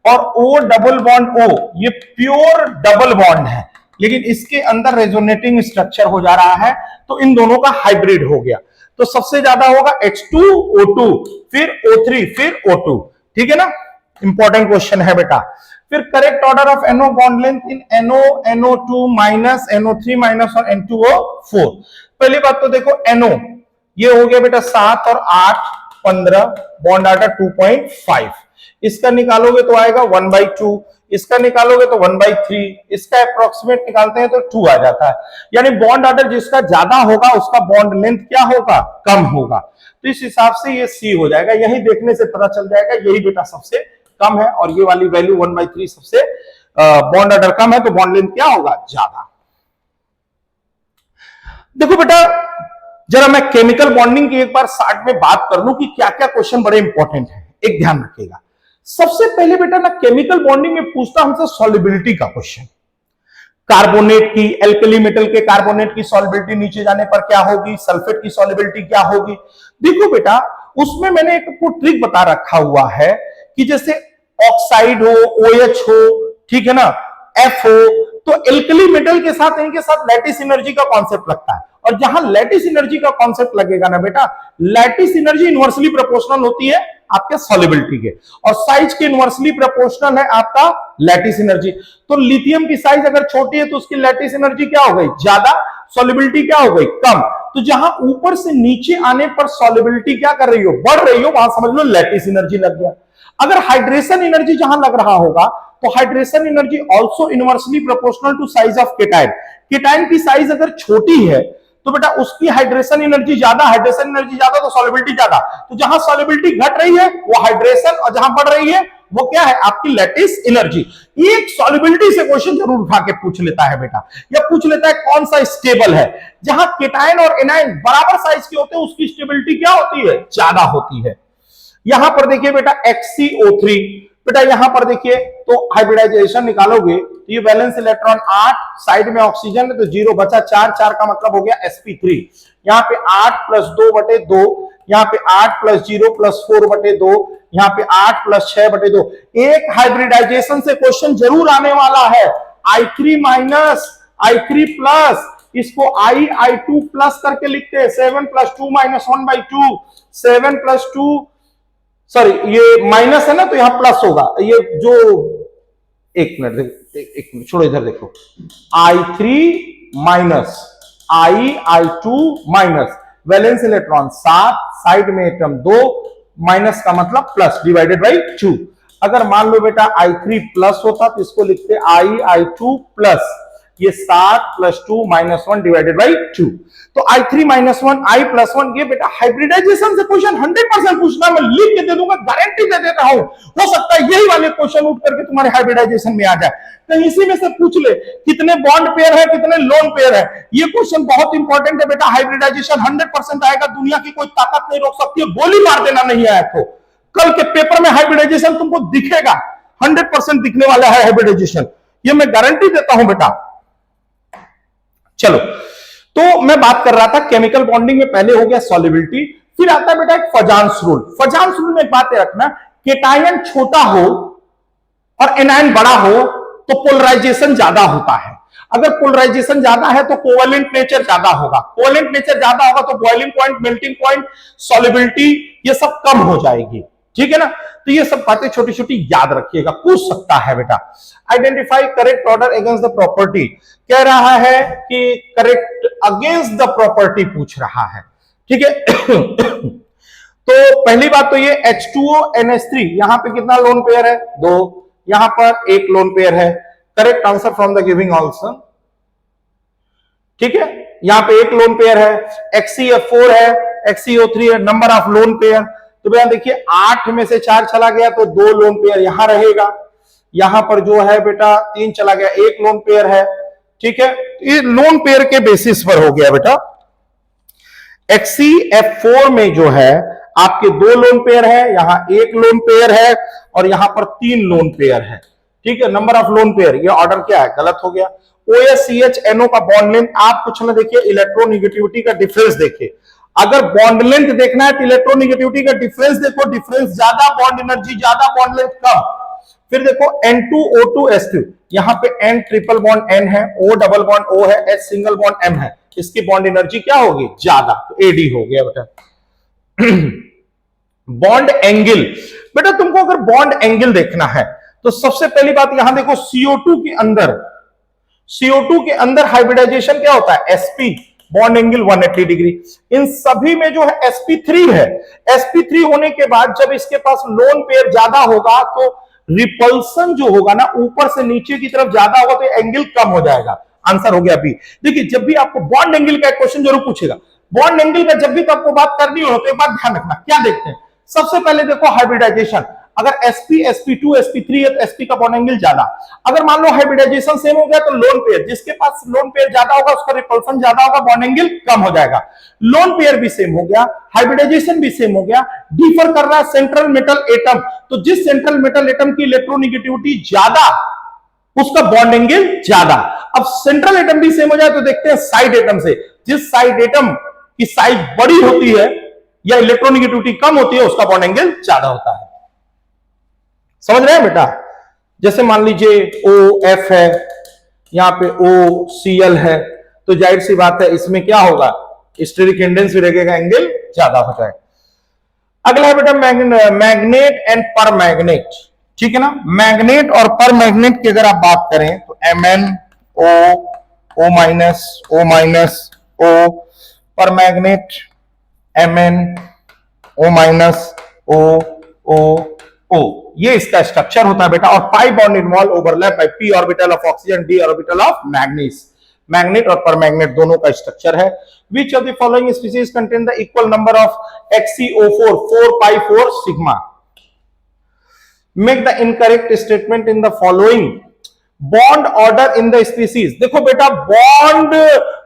और O डबल बॉन्ड O ये प्योर डबल बॉन्ड है, लेकिन इसके अंदर रेजोनेटिंग स्ट्रक्चर हो जा रहा है, तो इन दोनों का हाइब्रिड हो गया। तो सबसे ज्यादा होगा H2O2, फिर O3, फिर O2, ठीक है ना। इंपॉर्टेंट क्वेश्चन है बेटा। फिर correct order of NO bond length in NO, NO2 minus, NO3 minus और N2O4। पहली बात तो देखो NO, ये हो गया बेटा 7 और 8 15, बॉन्ड ऑर्डर 2.5। इसका निकालोगे तो आएगा 1/2, इसका निकालोगे तो 1/3, इसका अप्रोक्सीमेट निकालते हैं तो 2 आ जाता है। यानी बॉन्ड ऑर्डर जिसका ज्यादा होगा उसका बॉन्ड लेंथ क्या होगा, कम होगा। तो इस हिसाब से ये सी हो जाएगा। यही देखने से पता चल जाएगा यही बेटा सबसे कम है, और ये वाली वैल्यू 1/3 सबसे बॉन्ड ऑर्डर कम है, तो बॉन्ड लेंथ क्या होगा, ज्यादा। देखो बेटा जरा मैं केमिकल बॉन्डिंग की एक बार शार्ट में बात कर लूं कि क्या क्या क्वेश्चन बड़े इंपॉर्टेंट है, एक ध्यान रखिएगा। सबसे पहले बेटा ना केमिकल बॉन्डिंग में पूछता हमसे सॉल्युबिलिटी का क्वेश्चन। कार्बोनेट की, एल्कली मेटल के कार्बोनेट की सॉल्युबिलिटी नीचे जाने पर क्या होगी, सल्फेट की सॉल्युबिलिटी क्या होगी। देखो बेटा उसमें मैंने एक आपको ट्रिक बता रखा हुआ है कि जैसे ऑक्साइड हो, OH हो, ठीक है ना, F हो, तो एल्कली मेटल के साथ इनके साथ लैटिस एनर्जी का कॉन्सेप्ट लगता है। और जहां लैटिस एनर्जी का कॉन्सेप्ट लगेगा ना बेटा, लैटिस एनर्जी इनवर्सली प्रोपोर्शनल होती है आपके सॉल्युबिलिटी के, और साइज के इनवर्सली प्रोपोर्शनल है आपका लैटिस एनर्जी। तो लिथियम की साइज अगर छोटी है तो उसकी लैटिस एनर्जी क्या हो गई, ज्यादा, सॉल्युबिलिटी क्या हो गई, कम। तो जहां ऊपर से नीचे आने पर सॉल्युबिलिटी क्या कर रही हो, बढ़ रही हो, वहां समझ लो लैटिस एनर्जी लग गया। अगर हाइड्रेशन एनर्जी जहां लग रहा होगा तो hydration energy also inversely proportional to size of cation. Cation की साइज अगर छोटी है तो बेटा उसकी हाइड्रेशन एनर्जी ज्यादा, हाइड्रेशन एनर्जी ज्यादा तो सॉल्युबिलिटी ज्यादा। तो जहां सॉल्युबिलिटी घट रही है वो हाइड्रेशन, और जहां बढ़ रही है वो क्या है, आपकी लैटिस एनर्जी। एक सॉल्युबिलिटी से क्वेश्चन जरूर उठा के पूछ लेता है बेटा, या पूछ लेता है कौन सा स्टेबल है। जहां केटाइन और एनाइन बराबर साइज के होते हैं उसकी स्टेबिलिटी क्या होती है, ज्यादा होती है। यहां पर देखिए बेटा XCO3, बेटा यहां पर देखिए तो हाइब्रिडाइजेशन निकालोगे तो ये वैलेंस इलेक्ट्रॉन 8, साइड में ऑक्सीजन है तो 0 बचा 4, 4 का मतलब हो गया sp3। यहां पे 8 + 2/2, यहां पे 8 + 0 + 4/2, यहां पे 8 + 6/2। एक हाइब्रिडाइजेशन से क्वेश्चन जरूर आने वाला है, I3 माइनस, I3 प्लस, इसको I2 प्लस करके लिखते हैं। 7 + 2 - 1/2, 7 + 2, सॉरी ये माइनस है ना तो यहां प्लस होगा। ये जो एक मिनट छोड़ो, इधर देखो, I3 minus I2 minus, valence electron 7, side में एटम 2, माइनस का मतलब प्लस, डिवाइडेड बाई 2। अगर मान लो बेटा I3 प्लस होता तो इसको लिखते I2 प्लस, ये 7 प्लस 2 माइनस 1 डिवाइडेड बाई 2। तो I3 माइनस 1 I प्लस 1, ये बेटा हाइब्रिडाइजेशन से क्वेश्चन 100% पूछना, मैं लिख के दे दूंगा, गारंटी दे देता हूं। हो सकता है यही वाले क्वेश्चन उठ करके तुम्हारे हाइब्रिडाइजेशन में आ जाए, कहीं इसी में से पूछ ले कितने बॉन्ड पेयर है, कितने लोन पेयर है। ये क्वेश्चन बहुत इंपॉर्टेंट है बेटा, हाइब्रिडाइजेशन 100% आएगा, दुनिया की कोई ताकत नहीं रोक सकती है, गोली मार देना नहीं आया तो कल के पेपर में हाइब्रिडाइजेशन तुमको दिखेगा, 100% दिखने वाला है हाइब्रिडाइजेशन, ये मैं गारंटी देता हूं बेटा। चलो, तो मैं बात कर रहा था केमिकल बॉन्डिंग में, पहले हो गया सॉल्युबिलिटी, फिर आता है बेटा एक फजांस रूल। फजांस रूल में एक बात रखना, केटायन छोटा हो और एनायन बड़ा हो तो पोलराइजेशन ज्यादा होता है। अगर पोलराइजेशन ज्यादा है तो कोवेलेंट नेचर ज्यादा होगा, कोवेलेंट नेचर ज्यादा होगा तो boiling point, melting point, solubility ये सब कम हो जाएगी, ठीक है ना। तो ये सब बातें छोटी छोटी याद रखिएगा, पूछ सकता है बेटा। Identify correct order against the property, कह रहा है कि करेक्ट अगेंस्ट द प्रॉपर्टी पूछ रहा है, ठीक है। तो पहली बात तो ये H2O NH3, यहां पे कितना लोन पेयर है, 2, यहां पर 1 लोन पेयर है। Correct answer from the giving also, ठीक है। यहां पे 1 लोन पेयर है, HCl4 है, HCO3 है, नंबर ऑफ लोन पेयर। तो भैया देखिए 8 में से 4 चला गया तो 2 लोन पेयर यहां रहेगा, यहां पर जो है बेटा 3 चला गया, 1 लोन पेयर है, ठीक है। ये लोन पेयर के बेसिस पर हो गया बेटा। HCl4 में जो है आपके 2 लोन पेयर है, यहां 1 लोन पेयर है और यहां पर 3 लोन पेयर है, ठीक है। नंबर ऑफ लोन पेयर, ये ऑर्डर क्या है, गलत हो गया। OHCHNO का बॉन्ड लेंथ आप कुछ ना देखिए, इलेक्ट्रोनिगेटिविटी का डिफरेंस देखिए। अगर बॉन्ड लेंथ देखना है तो इलेक्ट्रोनिगेटिविटी का डिफरेंस देखो, डिफरेंस ज्यादा, बॉन्ड एनर्जी ज्यादा, बॉन्ड लेंथ कम। फिर देखो N2O2S2, यहां पे N ट्रिपल बॉन्ड N है, O डबल बॉन्ड O है, H सिंगल बॉन्ड M है, इसकी बॉन्ड एनर्जी क्या होगी, ज्यादा, तो AD हो गया बेटा। बॉन्ड एंगल, बेटा तुमको अगर बॉन्ड एंगल देखना है तो सबसे पहली बात यहां देखो, CO2 के अंदर हाइब्रिडाइजेशन क्या होता है, sp, बॉन्ड एंगल 180 डिग्री। इन सभी में जो है sp3 है। sp3 होने के बाद जब इसके पास लोन पेयर ज्यादा होगा तो रिपल्सन जो होगा ना ऊपर से नीचे की तरफ ज्यादा होगा तो एंगल कम हो जाएगा। आंसर हो गया बी। देखिए जब भी आपको बॉन्ड एंगल का क्वेश्चन जरूर पूछेगा, बॉन्ड एंगल का जब भी तो आपको बात करनी हो तो एक बात ध्यान रखना, क्या देखते हैं सबसे पहले देखो हाइब्रिडाइजेशन, अगर sp sp2 sp3 है तो sp का बॉन्ड एंगल ज्यादा। अगर मान लो हाइब्रिडाइजेशन सेम हो गया तो लोन पेयर, जिसके पास लोन पेयर ज्यादा होगा उसका रिपल्सन ज्यादा होगा, बॉन्ड एंगल कम हो जाएगा। लोन पेयर भी सेम हो गया, हाइब्रिडाइजेशन भी सेम हो गया, डिफर कर रहा है सेंट्रल मेटल एटम, तो जिस सेंट्रल मेटल एटम की इलेक्ट्रोनिगेटिविटी ज्यादा उसका बॉन्ड एंगल ज्यादा। अब सेंट्रल एटम भी सेम हो जाए तो देखते हैं साइड एटम से, जिस साइड एटम की साइज बड़ी होती है या इलेक्ट्रोनिगेटिविटी कम होती है उसका बॉन्ड एंगल ज्यादा होता है। समझ रहे हैं बेटा, जैसे मान लीजिए OF है, यहां पे OCl है, तो जाहिर सी बात है इसमें क्या होगा, स्टेरिक इंडेंस भी रहेगा, एंगल ज्यादा हो जाएगा। अगला है बेटा मैग्नेट एंड पर मैग्नेट, ठीक है ना। मैग्नेट और पर मैग्नेट की अगर आप बात करें तो MnO, O minus, O minus, O, पर magnet Mn, O minus, O, O, O, ये इसका स्ट्रक्चर होता है बेटा। और pi bond involve overlap bye p orbital of oxygen, d orbital of manganese. Magnet और पर मैग्नेट दोनों का स्ट्रक्चर है। विच of the following species contain the equal number of HCO4, 4pi4 sigma. Make the incorrect statement in the following bond order in the species. देखो बेटा bond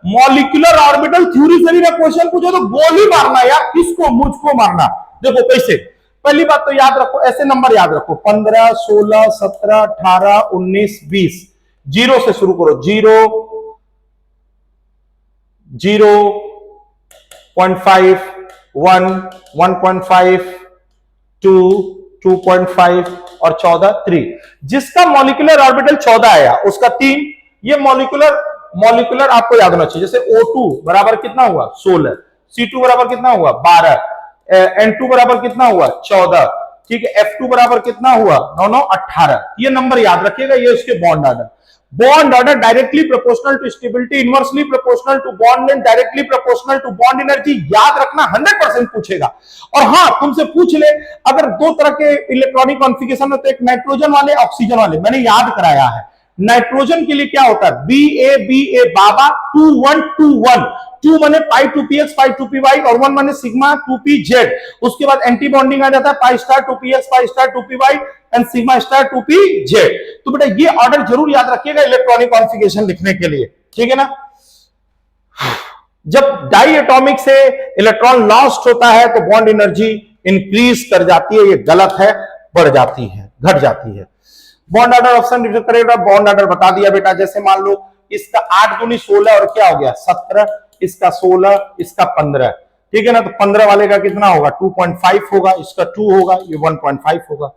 molecular orbital theory से भी ना क्वेश्चन पूछो तो गोली मारना यार, किसको, मुझको मारना। देखो कैसे, पहली बात तो याद रखो, ऐसे नंबर याद रखो, 15, 16, 17, 18, 19, 20, जीरो से शुरू करो, 0, 0.5, 1, 1.5, 2, 2.5 और 14, 3। जिसका मॉलिक्यूलर ऑर्बिटल 14 आया उसका 3। ये मॉलिक्यूलर आपको याद होना चाहिए। जैसे O2 बराबर कितना हुआ, 16, C2 बराबर कितना हुआ, 12, N2 बराबर कितना हुआ, 14, ठीक है। F2 बराबर कितना हुआ, 9, 9, 18। ये नंबर याद रखिएगा, ये उसके bond order. Bond order directly proportional to stability, inversely proportional to bond length, directly proportional to bond energy. याद रखना 100% पूछेगा। और हां, तुमसे पूछ ले अगर दो तरह के इलेक्ट्रॉनिक कॉन्फ़िगरेशन होते हैं, एक नाइट्रोजन वाले, ऑक्सीजन वाले, मैंने याद कराया है। नाइट्रोजन के लिए क्या होता है, बी ए बाबा 2 1 2 1, 2 माने पाई 2px पाई 2py और 1 माने सिग्मा 2pz। उसके बाद एंटी बॉन्डिंग आ जाता है pi star 2px pi star 2py and sigma star 2pz। तो बेटा ये ऑर्डर जरूर याद रखिएगा इलेक्ट्रॉनिक कॉन्फ़िगरेशन लिखने के लिए, ठीक है ना। जब डाई एटॉमिक से इलेक्ट्रॉन लॉस्ट होता है तो बॉन्ड एनर्जी इंक्रीज कर जाती है, ये गलत है, बढ़ जाती है, घट जाती है। बॉन्ड ऑर्डर ऑप्शन करेगा, बॉन्ड ऑर्डर बता दिया बेटा। जैसे मान लो इसका 8 दूनी 16 और क्या हो गया 17, इसका 16, इसका 15, ठीक है ना। तो 15 वाले का कितना होगा 2.5 होगा, इसका 2 होगा, ये 1.5 होगा।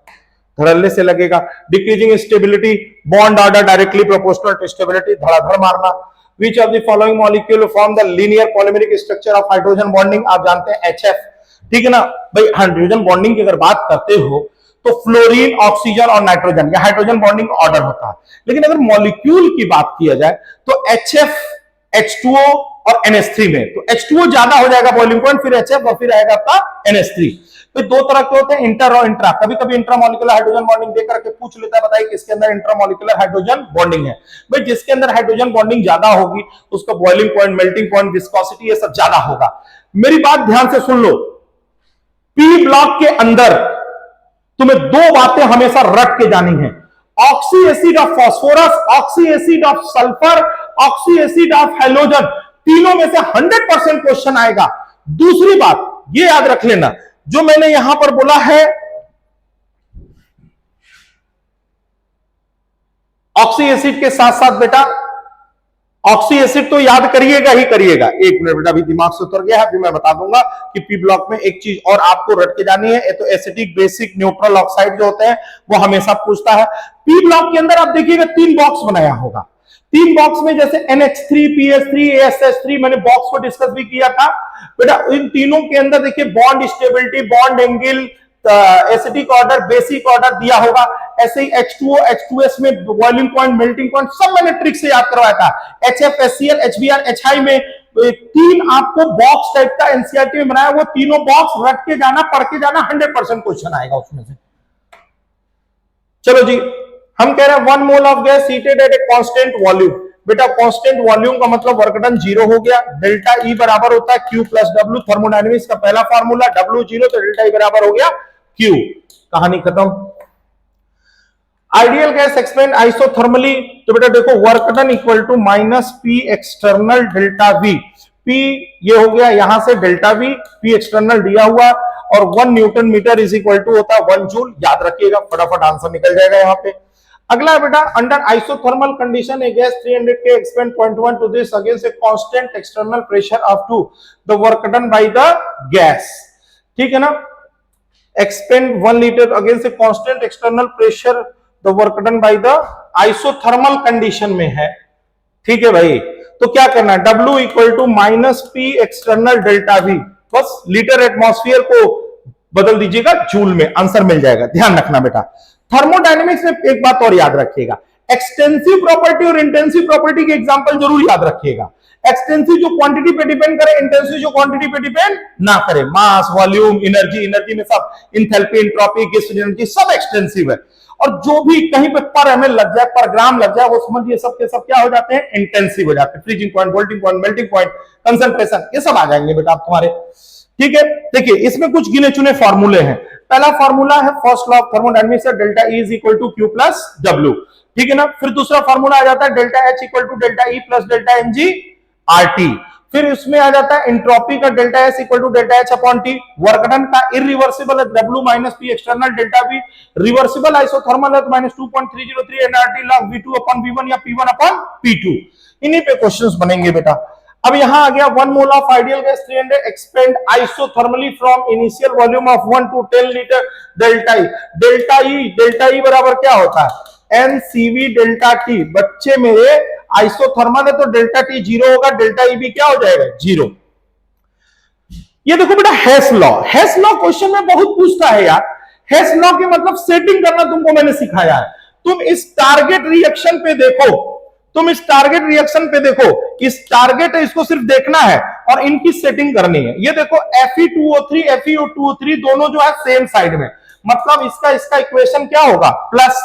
धड़ल्ले से लगेगा। Decreasing stability, bond order directly proportional to stability, धड़ाधड़ मारना। Which of the following molecule form the linear polymeric structure of hydrogen bonding, आप जानते हैं HF, ठीक है ना भाई। हाइड्रोजन बॉन्डिंग की अगर बात करते हो तो फ्लोरीन, ऑक्सीजन और नाइट्रोजन, यह हाइड्रोजन बॉन्डिंग ऑर्डर होता है। लेकिन अगर मॉलिक्यूल की बात किया जाए तो HF, H2O और NH3 में, तो H2O ज्यादा हो जाएगा बॉइलिंग पॉइंट, फिर HF और फिर आएगा आपका NH3। तो दो तरह के होते हैं, इंटर और इंट्रा। कभी कभी इंट्रामोलिकुलर हाइड्रोजन बॉन्डिंग देकर के पूछ लेता है, बताइए किसके अंदर इंट्रामोलिकुलर हाइड्रोजन बॉन्डिंग है। भाई जिसके अंदर हाइड्रोजन बॉन्डिंग ज्यादा होगी उसका boiling point, melting point, viscosity ये सब ज्यादा होगा। मेरी बात ध्यान से सुन लो, पी ब्लॉक के अंदर तुम्हें दो बातें हमेशा रट के जानी है, oxy acid of phosphorus, oxy acid of sulphur, oxy acid of halogen, तीनों में से 100% क्वेश्चन आएगा। दूसरी बात ये याद रख लेना, जो मैंने यहां पर बोला है ऑक्सी एसिड के साथ साथ बेटा ऑक्सी एसिड तो याद करिएगा ही करिएगा। एक मिनट बेटा, अभी दिमाग से उतर गया है, अभी मैं बता दूंगा कि पी ब्लॉक में एक चीज और आपको रट के जानी है, तो एसिडिक, बेसिक, न्यूट्रल ऑक्साइड जो होते हैं वो हमेशा पूछता है। पी ब्लॉक के अंदर आप देखिएगा 3 बॉक्स बनाया होगा। 3 बॉक्स में जैसे NH3, PS3, ASH3, मैंने बॉक्स को डिस्कस भी किया था बेटा। इन तीनों के अंदर देखिए bond stability, bond angle, acidic order, basic order दिया होगा। ऐसे ही H2O, H2S में बॉइलिंग पॉइंट, मेल्टिंग पॉइंट सब मैंने ट्रिक से याद करवाया था। HF, HCl, HBr, HI में 3 आपको बॉक्स टाइप का एनसीईआरटी में बनाया, वो तीनों बॉक्स रट के जाना, पढ़ के जाना, 100% क्वेश्चन आएगा उसमें से। चलो जी, हम कह रहे हैं 1 mole of gas heated at a constant volume. बेटा कांस्टेंट वॉल्यूम का मतलब वर्क डन 0 हो गया। डेल्टा E बराबर होता है Q प्लस W, थर्मोडायनेमिक्स का पहला फार्मूला, W 0 तो डेल्टा E बराबर हो गया Q। कहानी खत्म। आइडियल गैस एक्सपेंड आइसोथर्मली, तो बेटा देखो work done equal to minus P external delta V। P ये हो गया यहां से डेल्टा V, P एक्सटर्नल दिया हुआ, और 1 newton metre is equal to होता है 1 जूल। याद रखिएगा, फटाफट आंसर निकल जाएगा यहां पे। अगला बेटा, under isothermal condition a gas 300 K expand 0.1 to this against a constant external pressure of 2, the work done by the gas, ठीक है ना। Expand 1 litre against a constant external pressure, the work done by the isothermal condition में है, ठीक है भाई। तो क्या करना है, W equal to minus P external delta V, बस लीटर एटमॉस्फेयर को बदल दीजिएगा जूल में, आंसर मिल जाएगा। ध्यान रखना बेटा। थर्मोडायनेमिक्स में एक बात और याद रखिएगा, एक्सटेंसिव प्रॉपर्टी और इंटेंसिव प्रॉपर्टी के एग्जांपल जरूर याद रखिएगा। एक्सटेंसिव जो क्वांटिटी पे डिपेंड करे, इंटेंसिव जो क्वांटिटी पे डिपेंड ना करे। मास, वॉल्यूम, एनर्जी, एनर्जी में सब, इंथैल्पी, एंट्रोपी, गैस एनर्जी सब एक्सटेंसिव है। और जो भी कहीं पे पर ml लग जाए, पर ग्राम लग जाए, वो समझिए सब के सब क्या हो जाते हैं, इंटेंसिव हो जाते हैं। Freezing point, bolting point, melting point, concentration, ये सब आ जाएंगे बेटा आप तुम्हारे, ठीक है। देखिए इसमें कुछ गिने चुने फॉर्मूले हैं। पहला फॉर्मूला है first law of thermodynamics, delta E is equal to Q plus W, ठीक है ना। फिर दूसरा फॉर्मूला आ जाता है delta H equal to delta E plus delta mg RT। फिर इसमें आ जाता है एंट्रोपी का delta S equal to delta H upon T। Work done का इरिवर्सिबल है W minus P external delta V। Reversible isothermal है तो minus 2.303 nRT log V2 upon V1 या P1 अपॉन P2। इन्हीं पे क्वेश्चंस बनेंगे बेटा। अब यहां आ गया 1 mole of ideal gas 300 expand isothermally from initial volume of 1 to 10 litre delta E। Delta E बराबर क्या होता है, NCV डेल्टा T। बच्चे मेरे आइसोथर्मल है तो डेल्टा T 0 होगा, डेल्टा E भी क्या हो जाएगा 0। ये देखो बेटा हेस लॉ, हेस लॉ क्वेश्चन में बहुत पूछता है यार। हेस लॉ के मतलब सेटिंग करना तुमको मैंने सिखाया है। तुम इस टारगेट रिएक्शन पे देखो, तुम इस टारगेट रिएक्शन पे देखो, इस टारगेट है इसको सिर्फ देखना है और इनकी सेटिंग करनी है। ये देखो Fe2O3 FeO2O3 दोनों जो है सेम साइड में, मतलब इसका इसका इक्वेशन क्या होगा प्लस।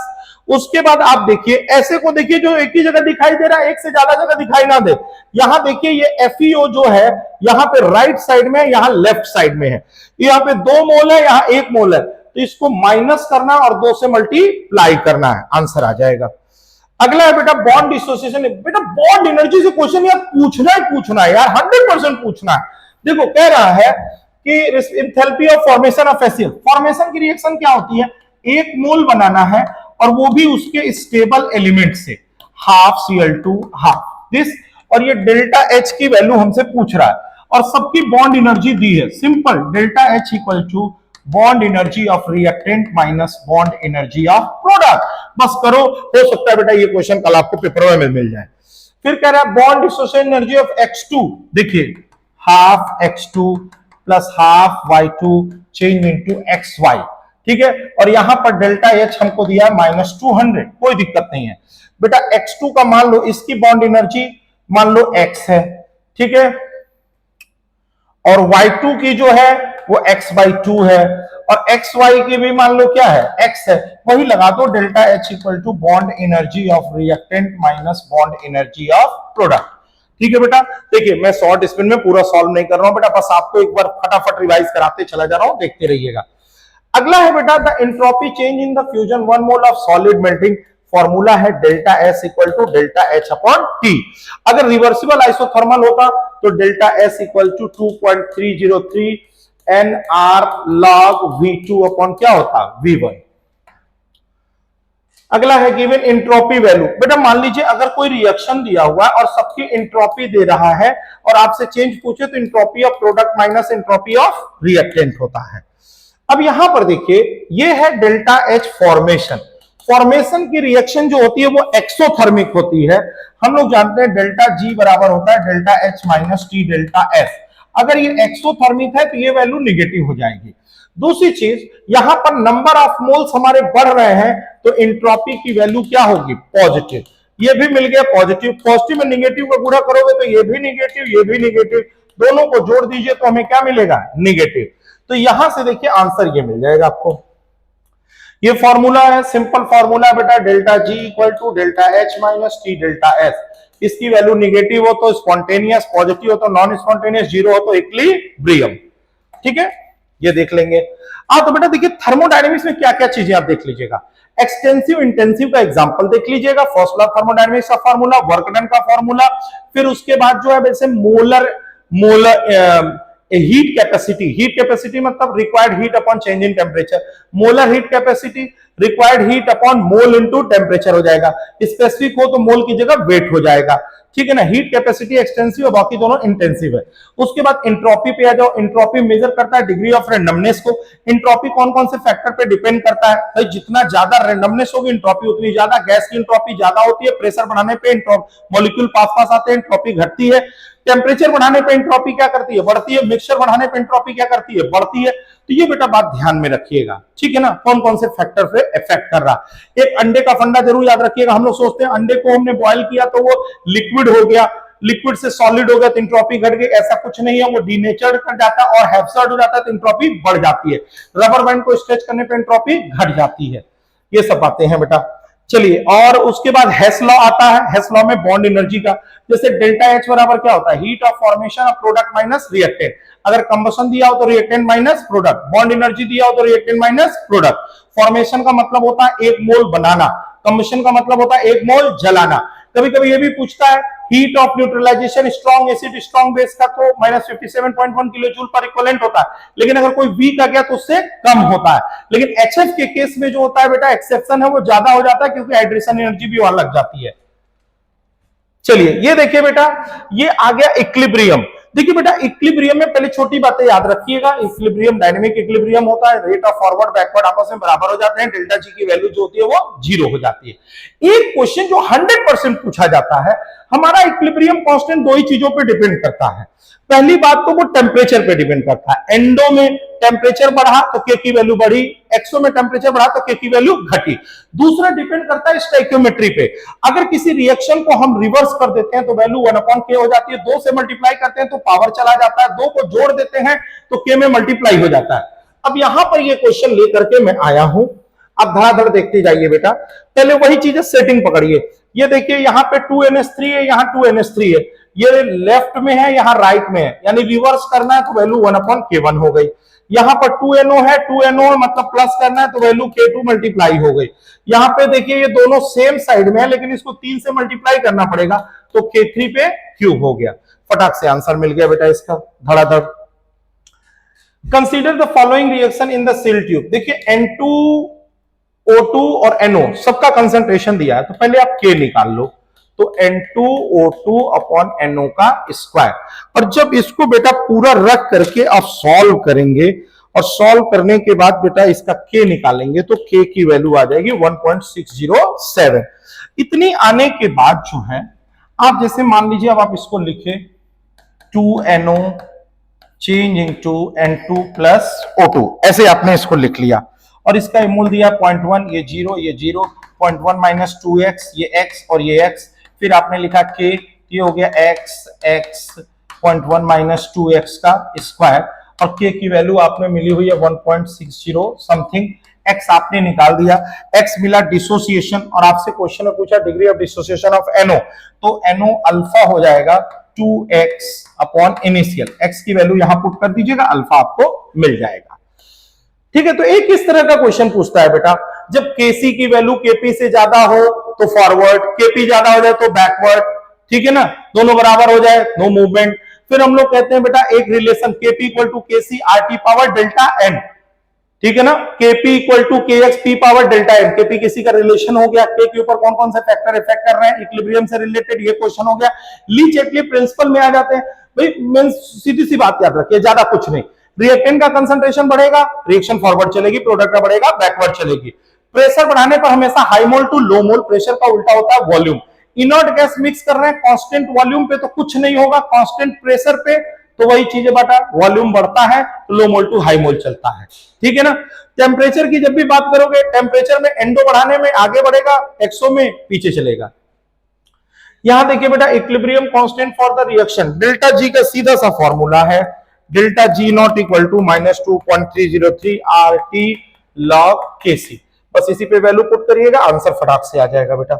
उसके बाद आप देखिए ऐसे को देखिए जो एक ही जगह दिखाई दे रहा है, एक से ज्यादा जगह दिखाई ना दे। यहां देखिए ये FeO जो है यहां पे राइट साइड में, यहां लेफ्ट साइड में है, यहां पे 2 मोल है, यहां 1 मोल है, तो इसको माइनस करना और 2 से मल्टीप्लाई करना है, आंसर आ जाएगा। अगला है बेटा बॉन्ड डिसोसिएशन। बेटा बॉन्ड एनर्जी से क्वेश्चन यार पूछना है यार, 100% पूछना है। देखो कह रहा है कि enthalpy of formation of HCl, formation की रिएक्शन क्या होती है, 1 मोल बनाना है और वो भी उसके स्टेबल एलिमेंट से, हाफ Cl2 हाफ दिस, और ये डेल्टा H की वैल्यू हमसे पूछ रहा है और सबकी बॉन्ड एनर्जी दी है, simple delta H equal to bond energy of reactant minus bond energy of product. बस करो, हो सकता है बेटा ये क्वेश्चन कल आपको पेपर में मिल जाए। फिर कह रहा है bond dissociation energy of X2, देखिए half X2 plus half Y2 change into XY, ठीक है, और यहां पर डेल्टा H हमको दिया है -200, कोई दिक्कत नहीं है बेटा। X2 का मान लो इसकी बॉन्ड एनर्जी मान लो X है, ठीक है, और Y2 की जो है वो X/2 है, और XY की भी मान लो क्या है X है, वही लगा दो delta H equal to bond energy of reactant minus bond energy of product. ठीक है बेटा, देखिए मैं शॉर्ट स्पिन में पूरा सॉल्व नहीं कर रहा हूं बेटा, बस आपको एक बार फटाफट रिवाइज कराते चला जा रहा हूं, देखते रहिएगा। अगला है बेटा the entropy change in the fusion 1 mole of solid melting, formula है delta S equal to delta H upon T. अगर रिवर्सिबल आइसोथर्मल होता तो delta S equal to 2.303 N R log V2 upon क्या होता V1। अगला है given entropy value. बेटा मान लीजिए अगर कोई रिएक्शन दिया हुआ है और सबकी एंट्रोपी दे रहा है और आपसे चेंज पूछे तो entropy of product minus entropy of reactant होता है। अब यहां पर देखिए ये है डेल्टा एच फॉर्मेशन। फॉर्मेशन की रिएक्शन जो होती है वो एक्सोथर्मिक होती है। हम लोग जानते हैं डेल्टा जी बराबर होता है delta H minus T delta F. अगर ये एक्सोथर्मिक है तो ये वैल्यू निगेटिव हो जाएगी। दूसरी चीज यहां पर नंबर ऑफ मोल्स हमारे बढ़ रहे हैं तो एंट्रोपी की वैल्यू क्या होगी पॉजिटिव। ये भी मिल गया पॉजिटिव, पॉजिटिव में निगेटिव का गुणा करोगे तो ये भी निगेटिव, ये भी निगेटिव, दोनों को जोड़ दीजिए तो हमें क्या मिलेगा निगेटिव। तो यहां से देखिए आंसर ये मिल जाएगा आपको। ये फॉर्मूला है, सिंपल फॉर्मूला बेटा, delta G equal to delta H minus T delta S. इसकी वैल्यू निगेटिव हो तो स्पॉन्टेनियस, पॉजिटिव हो तो नॉन स्पॉन्टेनियस, जीरो हो तो इक्विलिब्रियम। ठीक है, ये देख लेंगे। तो बेटा देखिए थर्मोडायनेमिक्स में क्या क्या चीजें आप देख लीजिएगा। एक्सटेंसिव इंटेंसिव का एग्जांपल देख लीजिएगा, फर्स्ट लॉ थर्मोडायनेमिक्स का फॉर्मूला, वर्क डन का फॉर्मूला, फिर उसके बाद जो है वैसे मोलर हीट कैपेसिटी मतलब required heat upon change in temperature, molar heat capacity required heat upon mole into temperature हो जाएगा, स्पेसिफिक हो तो मोल की जगह वेट हो जाएगा। ठीक है ना, हीट कैपेसिटी एक्सटेंसिव और बाकी दोनों इंटेंसिव है। उसके बाद एंट्रोपी पे आ जाओ, एंट्रोपी मेजर करता है डिग्री ऑफ रैंडमनेस को। एंट्रोपी कौन कौन से फैक्टर पे डिपेंड करता है भाई, जितना ज्यादा रैंडमनेस होगी एंट्रोपी उतनी ज्यादा, गैस की एंट्रोपी ज्यादा होती है, प्रेशर बढ़ाने पे मॉलिक्यूल पास आते हैं एंट्रोपी घटती है, टेम्परेचर बढ़ाने पे एंट्रोपी क्या करती है बढ़ती है, मिक्सचर बढ़ाने पे एंट्रोपी क्या करती है बढ़ती है। तो ये बेटा बात ध्यान में रखिएगा, ठीक है ना, कौन कौन से फैक्टर पे इफेक्ट कर रहा। एक अंडे का फंडा जरूर याद रखिएगा, हम लोग सोचते हैं अंडे को हमने बॉयल किया तो वो लिक्विड हो गया, लिक्विड से सॉलिड हो गया तो एंट्रोपी घट गई, ऐसा कुछ नहीं है, वो डीनेचर्ड कर जाता है और हैप्सर्ड हो जाता है तो एंट्रोपी बढ़ जाती है। रबर बैंड को स्ट्रेच करने पे एंट्रोपी घट जाती है। ये सब बातें हैं बेटा। चलिए, और उसके बाद हेस लॉ आता है, हेस लॉ में बॉन्ड एनर्जी का, जैसे डेल्टा एच बराबर क्या होता है heat of formation of product minus reactant. अगर कंबशन दिया हो तो reactant minus product, bond energy दिया हो तो रिएक्टेंट माइनस प्रोडक्ट। फॉर्मेशन का मतलब होता है 1 मोल बनाना, कंबशन का मतलब होता है 1 मोल जलाना। कभी कभी ये भी पूछता है heat of neutralisation strong acid strong base का तो -57.1 किलो जूल पर इक्विवेलेंट होता है, लेकिन अगर कोई वीक आ गया तो उससे कम होता है। लेकिन एचएफ के केस में जो होता है बेटा एक्सेप्शन है, वो ज्यादा हो जाता है क्योंकि हाइड्रेशन एनर्जी भी वहां लग जाती है। चलिए ये देखिए बेटा, ये आ गया इक्विलिब्रियम। देखिए बेटा इक्विलिब्रियम में पहले छोटी बातें याद रखिएगा, इक्विलिब्रियम डायनेमिक इक्विलिब्रियम होता है, रेट ऑफ फॉरवर्ड बैकवर्ड आपस में बराबर हो जाते हैं, डेल्टा जी की वैल्यू जो होती है वो 0 हो जाती है। एक क्वेश्चन जो 100% पूछा जाता है, हमारा इक्विलिब्रियम कांस्टेंट 2 ही चीजों पे डिपेंड करता है। पहली बात तो वो टेम्परेचर पे डिपेंड करता है, एंडो में टेम्परेचर बढ़ा तो के की वैल्यू बढ़ी, एक्सो में टेम्परेचर बढ़ा तो के की वैल्यू घटी। दूसरा डिपेंड करता है स्टोइकियोमेट्री पे, अगर किसी रिएक्शन को हम रिवर्स कर देते हैं तो वैल्यू 1/k हो जाती है, 2 से मल्टीप्लाई करते हैं तो पावर चला जाता है, 2 को जोड़ देते हैं तो के में मल्टीप्लाई हो जाता है। अब यहां पर ये क्वेश्चन लेकर के मैं आया हूं, अब धड़ाधड़ देखते जाइए बेटा, पहले वही चीजें सेटिंग पकड़िए। ये देखिए यहाँ पे 2NH3 है, यहाँ 2NH3 है, ये लेफ्ट में है, यहाँ राइट में है, यानी रिवर्स करना है तो वैल्यू 1/k1 हो गई। यहाँ पर 2NO है, 2NO मतलब प्लस करना है तो वैल्यू K2 मल्टीप्लाई हो गई। यहाँ पे देखिए ये दोनों सेम साइड में है लेकिन इसको 3 से मल्टीप्लाई करना पड़ेगा तो K3 पे क्यूब हो गया। फटाक से आंसर मिल गया बेटा इसका, धड़ाधड़। Consider the following reaction in the seal tube. देखिए N2O2 और NO सबका कंसेंट्रेशन दिया है तो पहले आप K निकाल लो, तो N2O2 अपॉन NO का स्क्वायर, और जब इसको बेटा पूरा रख करके आप सॉल्व करेंगे और सॉल्व करने के बाद बेटा इसका K निकालेंगे तो K की वैल्यू आ जाएगी 1.607। इतनी आने के बाद जो है आप जैसे मान लीजिए अब आप इसको लिखे 2NO change into N2 plus O2, ऐसे आपने इसको लिख लिया और इसका मोल दिया 0.1, ये 0, ये 0, 0.1 माइनस 2x, ये x और ये x, फिर आपने लिखा k, ये हो गया x 0.1 माइनस 2x का स्क्वायर, और k की वैल्यू आपने मिली हुई है 1.60 समथिंग, x आपने निकाल दिया, x मिला डिसोसिएशन, और आपसे क्वेश्चन में पूछा degree of dissociation of NO, तो NO अल्फा हो जाएगा 2x अपॉन इनिशियल, x की वैल्यू यहां पुट कर दीजिएगा, अल्फा आपको मिल जाएगा। ठीक है, तो एक इस तरह का क्वेश्चन पूछता है बेटा, जब Kc की वैल्यू Kp से ज्यादा हो तो फॉरवर्ड, Kp ज्यादा हो जाए तो बैकवर्ड, ठीक है ना, दोनों बराबर हो जाए नो मूवमेंट। फिर हम लोग कहते हैं बेटा एक relation Kp equal to Kc RT power delta n, ठीक है ना, Kp equal to Kx P power delta n, Kp किसी का रिलेशन हो गया, K के ऊपर कौन कौन से फैक्टर इफेक्ट कर रहे हैं, इक्विलिब्रियम से रिलेटेड ये क्वेश्चन हो गया। लीच-एटली प्रिंसिपल में आ जाते हैं भाई, मैं सीधी सी बात याद रखिए, ज्यादा कुछ नहीं, रिएक्टेंट का कंसंट्रेशन बढ़ेगा रिएक्शन फॉरवर्ड चलेगी, प्रोडक्ट का बढ़ेगा बैकवर्ड चलेगी। प्रेशर बढ़ाने पर हमेशा high mole to low mole, pressure का उल्टा होता है वॉल्यूम। इनर्ट गैस मिक्स कर रहे हैं कांस्टेंट वॉल्यूम पे तो कुछ नहीं होगा, कांस्टेंट प्रेशर पे तो वही चीज है बेटा, वॉल्यूम बढ़ता है तो लो मोल टू हाई मोल चलता है, ठीक है ना। टेम्परेचर की जब भी बात करोगे, टेम्परेचर में एंडो बढ़ाने में आगे बढ़ेगा, एक्सो में पीछे चलेगा। यहां देखिए बेटा equilibrium constant for the reaction, delta G का सीधा सा फॉर्मूला है, delta G not equal to -2.303 RT log Kc, बस इसी पे वैल्यू पुट करिएगा, आंसर फटाक से आ जाएगा बेटा।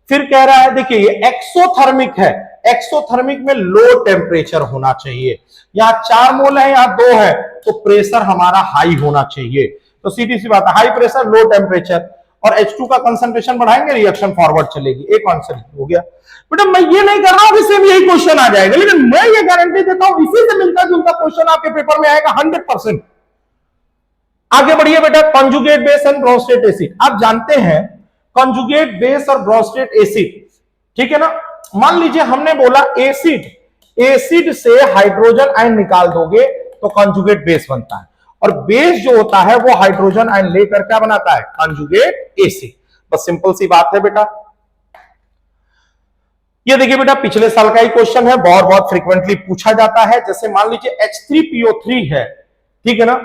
फिर कह रहा है देखिए ये एक्सोथर्मिक है, एक्सोथर्मिक में लो टेम्परेचर होना चाहिए, यहां 4 मोल है यहाँ 2 है, तो प्रेशर हमारा हाई होना चाहिए, तो सीधी सी बात है हाई प्रेशर लो टेम्परेचर, और H2 का कंसंट्रेशन बढ़ाएंगे रिएक्शन फॉरवर्ड चलेगी, एक आंसर हो गया बेटा। मैं ये नहीं कर रहा हूं कि सेम यही क्वेश्चन आ जाएगा, लेकिन मैं ये गारंटी देता हूं इसी से मिलता जुलता क्वेश्चन आपके पेपर में आएगा 100%। आगे बढ़िए बेटा, कॉन्जुगेट बेस एंड ब्रोंस्टेट एसिड, आप जानते हैं कॉन्जुगेट बेस और ब्रोंस्टेट एसिड, ठीक है ना। मान लीजिए हमने बोला एसिड से हाइड्रोजन आयन निकाल दोगे तो कॉन्जुगेट बेस बनता है, और बेस जो होता है वो हाइड्रोजन आयन लेकर क्या बनाता है, कॉन्जुगेट एसिड, बस सिंपल सी बात है बेटा। ये देखिए बेटा पिछले साल का ही क्वेश्चन है, बहुत बहुत फ्रीक्वेंटली पूछा जाता है, जैसे मान लीजिए H3PO3 है, ठीक है ना,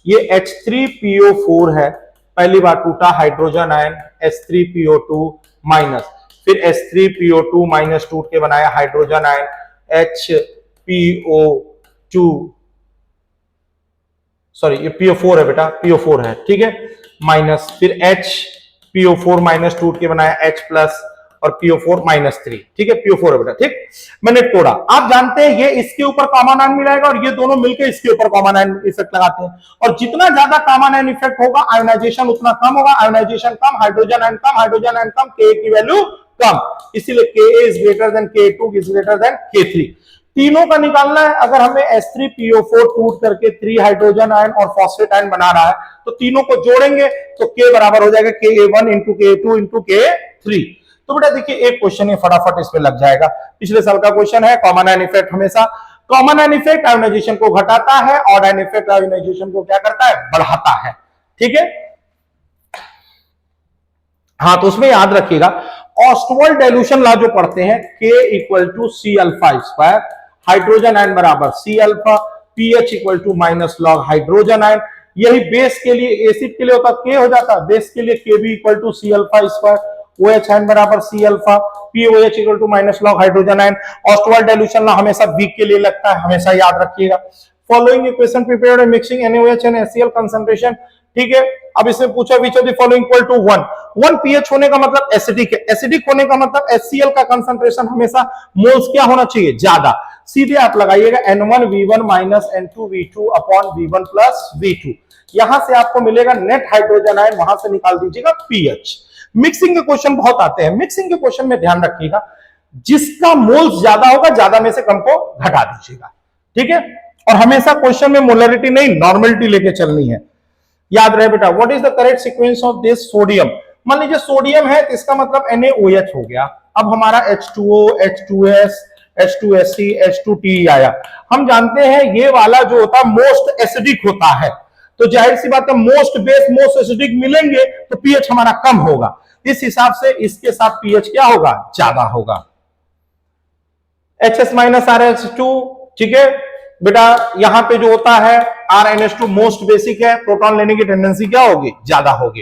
ये H3PO4 है, पहली बार टूटा हाइड्रोजन आयन H3PO2 माइनस, फिर H3PO2 माइनस टूट के बनाया हाइड्रोजन आयन HPO2, सॉरी ये PO4 है बेटा, PO4 है, ठीक है, माइनस, फिर HPO4 माइनस टूट के बनाया H प्लस और PO4 माइनस 3, ठीक है, PO4 है बेटा, ठीक, मैंने तोड़ा। आप जानते हैं ये इसके ऊपर कॉमन आयन मिलाएगा और ये दोनों मिलकर इसके ऊपर कॉमन आयन इफेक्ट लगाते हैं, और जितना ज्यादा कॉमन आयन इफेक्ट होगा आयोनाइजेशन उतना कम होगा, आयोनाइजेशन कम, हाइड्रोजन आयन कम, हाइड्रोजन आयन कम, Ka की वैल्यू कम, इसीलिए Ka is greater than K2 is greater than K3। तीनों का निकालना है, अगर हमें H3PO4 टूट करके 3 हाइड्रोजन आयन और फॉस्फेट आयन बना रहा है तो तीनों को जोड़ेंगे तो K बराबर हो जाएगा Ka1 into K2 into K3। तो बेटा देखिए एक क्वेश्चन ये फटाफट इसमें लग जाएगा, पिछले साल का क्वेश्चन है, कॉमन आयन इफेक्ट हमेशा, कॉमन आयन इफेक्ट आयोनाइजेशन को घटाता है, ऑड आयन इफेक्ट आयोनाइजेशन को क्या करता है, बढ़ाता है, ठीक है। हाँ तो उसमें याद रखिएगा ऑस्टवाल्ड डाइल्यूशन लॉ जो पढ़ते हैं, K equal to C alpha square, hydrogen ion बराबर C alpha, pH equal to minus log hydrogen ion. यही बेस के लिए, एसिड के लिए होता के हो जाता, बेस के लिए K B equal to C alpha square, OH ion बराबर C alpha, POH equal to minus log hydrogen ion. Ostwald dilution law हमेशा वीक के लिए लगता है, हमेशा याद रखिएगा। Following equation prepared by mixing NaOH and HCl concentration, ठीक है। अब इसमें पूछा which of the following equal to 1, 1 pH होने का मतलब एसिडिक है, एसिडिक होने का मतलब HCl का कंसंट्रेशन हमेशा मोल्स क्या होना चाहिए, ज्यादा। सीधे आप लगाइएगा N1V1 minus N2V2 upon V1 plus V2, यहां से आपको मिलेगा नेट हाइड्रोजन आयन, वहां से निकाल दीजिएगा pH। मिक्सिंग के क्वेश्चन बहुत आते हैं, मिक्सिंग के क्वेश्चन में ध्यान रखिएगा, जिसका मोल्स ज्यादा होगा ज्यादा में से कम को घटा दीजिएगा, ठीक है। और हमेशा क्वेश्चन में मोलरिटी नहीं नॉर्मलिटी लेके चलनी है, याद रहे बेटा। What is the correct sequence of this sodium, मान लीजिए सोडियम है तो इसका मतलब NaOH हो गया, अब हमारा H2O, H2S, H2SC, H2Te आया। हम जानते हैं ये वाला जो होता है मोस्ट एसिडिक होता है, तो जाहिर सी बात है मोस्ट बेस मोस्ट एसिडिक मिलेंगे तो pH हमारा कम होगा, इस हिसाब से इसके साथ pH क्या होगा, ज्यादा होगा। HS माइनस RH2, ठीक है बेटा। यहां पे जो होता है RNH2 मोस्ट बेसिक है, प्रोटॉन लेने की टेंडेंसी क्या होगी, ज्यादा होगी।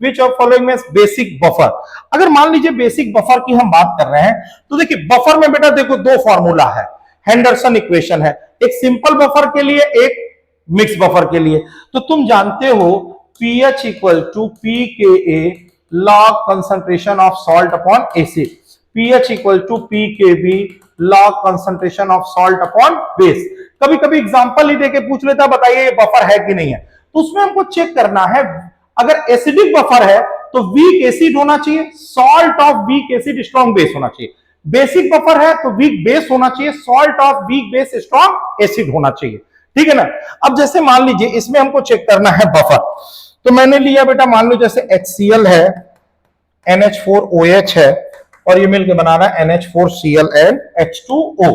विच ऑफ फॉलोइंग में बेसिक बफर, अगर मान लीजिए बेसिक बफर की हम बात कर रहे हैं तो देखिए बफर में बेटा देखो दो फॉर्मूला है, हेंडरसन इक्वेशन है, एक सिंपल बफर के लिए, एक मिक्स बफर के लिए। तो तुम जानते हो pH equal to pKa log concentration of salt upon acid, pH equal to pKb log concentration of salt upon base. कभी कभी एग्जांपल ही देके पूछ लेता बताइए ये बफर है कि नहीं है, तो उसमें हमको चेक करना है, अगर एसिडिक बफर है तो वीक एसिड होना चाहिए, salt of weak acid strong base होना चाहिए। बेसिक बफर है तो वीक बेस होना चाहिए, salt of weak base strong acid होना चाहिए, ठीक है ना। अब जैसे मान लीजिए इसमें हमको चेक करना है बफर, तो मैंने लिया बेटा मान लो जैसे HCl है, NH4OH है और ये मिलकर बना रहा है NH4Cl and H2O।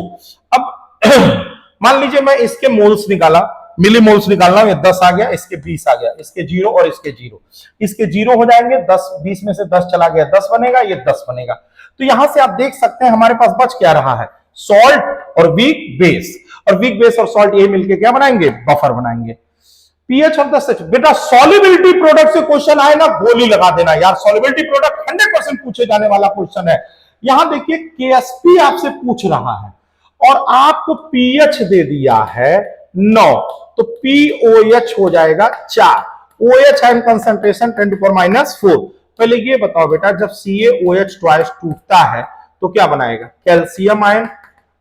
अब मान लीजिए मैं इसके मोल्स निकाला, मिली मोल्स निकालना, ये 10 आ गया, इसके 20 आ गया, इसके 0 और इसके 0, इसके 0 हो जाएंगे, 10 20 में से 10 चला गया, 10 बनेगा, ये 10 बनेगा। तो यहां से आप देख सकते हैं हमारे पास बच क्या रहा है, सॉल्ट और वीक बेस, और वीक बेस और सॉल्ट ये मिलके क्या बनाएंगे, बफर बनाएंगे। pH ऑफ द सच, बेटा सॉल्युबिलिटी प्रोडक्ट से क्वेश्चन आए ना गोली लगा देना यार, सॉल्युबिलिटी प्रोडक्ट 100% पूछे जाने वाला क्वेश्चन है। यहां देखिए KSP आपसे पूछ रहा है और आपको pH दे दिया है 9, तो POH हो जाएगा 4, OH आयन कंसंट्रेशन 10⁻⁴। पहले ये बताओ बेटा जब CaOH ट्वाइस टूटता है तो क्या बनाएगा, कैल्शियम आयन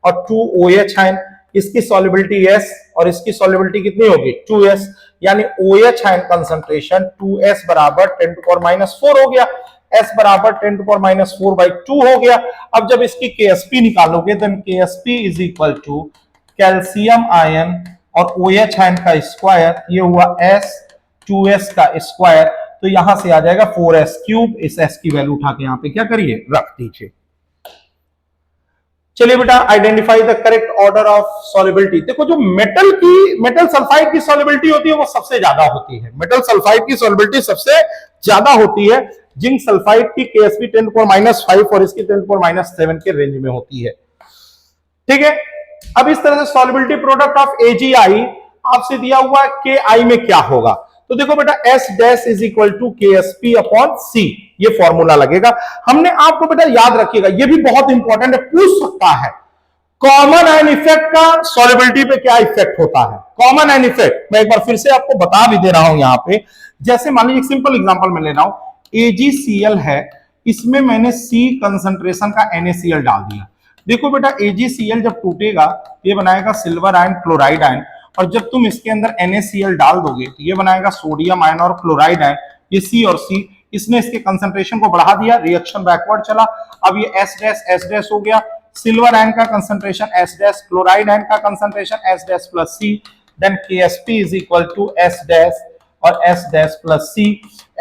और 2OH आयन, इसकी सॉल्युबिलिटी S और इसकी सॉल्युबिलिटी कितनी होगी 2S, यानी OH आयन कंसंट्रेशन 2S बराबर 10⁻⁴ हो गया, S बराबर 10⁻⁴/2 हो गया। अब जब इसकी KSP निकालोगे तो KSP is equal to calcium ion और OH आयन का स्क्वायर, ये हुआ S 2S का स्क्वायर, तो यहां से आ जाएगा 4S3। इस S की वैल्यू उठा के यहां पे क्या करिए, रख दीजिए। चलिए बेटा identify the correct order of solubility. देखो जो मेटल सल्फाइड की सॉल्युबिलिटी होती है वो सबसे ज्यादा होती है, मेटल सल्फाइड की सॉल्युबिलिटी सबसे ज्यादा होती है। जिंक सल्फाइड की KSP 10⁻⁵ और इसकी 10⁻7 के रेंज में होती है, ठीक है। अब इस तरह से सॉल्युबिलिटी प्रोडक्ट ऑफ AgI आपसे दिया हुआ KI में क्या होगा, तो देखो बेटा S dash is equal to KSP upon C, ये फॉर्मूला लगेगा। हमने आपको बेटा याद रखिएगा, ये भी बहुत इंपॉर्टेंट है, पूछ सकता है कॉमन आयन इफेक्ट का सॉल्युबिलिटी पे क्या इफेक्ट होता है। कॉमन आयन इफेक्ट मैं एक बार फिर से आपको बता भी दे रहा हूं यहां पे, जैसे मान लीजिए सिंपल एग्जांपल मैं ले रहा हूं, AgCl है, इसमें मैंने C कंसंट्रेशन का NaCl डाल दिया। देखो बेटा AgCl जब टूटेगा ये बनाएगा सिल्वर आयन क्लोराइड आयन, और जब तुम इसके अंदर NaCl डाल दोगे तो ये बनाएगा सोडियम आयन और क्लोराइड आयन, ये C और C, इसने इसके कंसंट्रेशन को बढ़ा दिया, रिएक्शन बैकवर्ड चला। अब ये S डैश हो गया, सिल्वर आयन का concentration S dash, chloride ion का concentration S dash plus C, then KSP is equal to S dash और S dash plus C,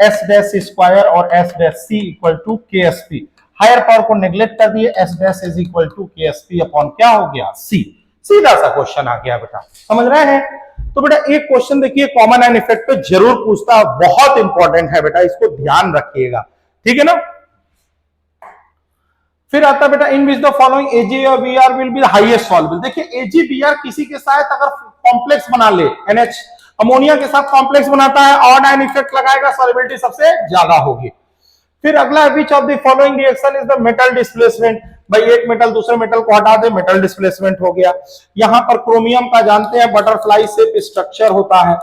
S dash square और S dash C equal to KSP। Higher power को neglect कर दिए, S dash is equal to KSP upon क्या हो गया C। सीधा सा क्वेश्चन आ गया बेटा, समझ रहे हैं। तो बेटा एक क्वेश्चन देखिए कॉमन आयन इफेक्ट पे जरूर पूछता है, बहुत इंपॉर्टेंट है बेटा, इसको ध्यान रखिएगा, ठीक है ना। फिर आता है बेटा इन विच द फॉलोइंग एजी और BR will be highest soluble. देखिए एजी बीआर किसी के साथ अगर कॉम्प्लेक्स बना ले, एनएच अमोनिया के साथ कॉम्प्लेक्स बनाता है, ऑड आयन इफेक्ट लगाएगा, सॉल्युबिलिटी सबसे ज्यादा होगी। फिर अगला विच of the following reaction is the metal displacement. भाई एक मेटल दूसरे मेटल को हटा दे, मेटल डिस्प्लेसमेंट हो गया। यहां पर क्रोमियम का जानते हैं बटरफ्लाई शेप स्ट्रक्चर होता है,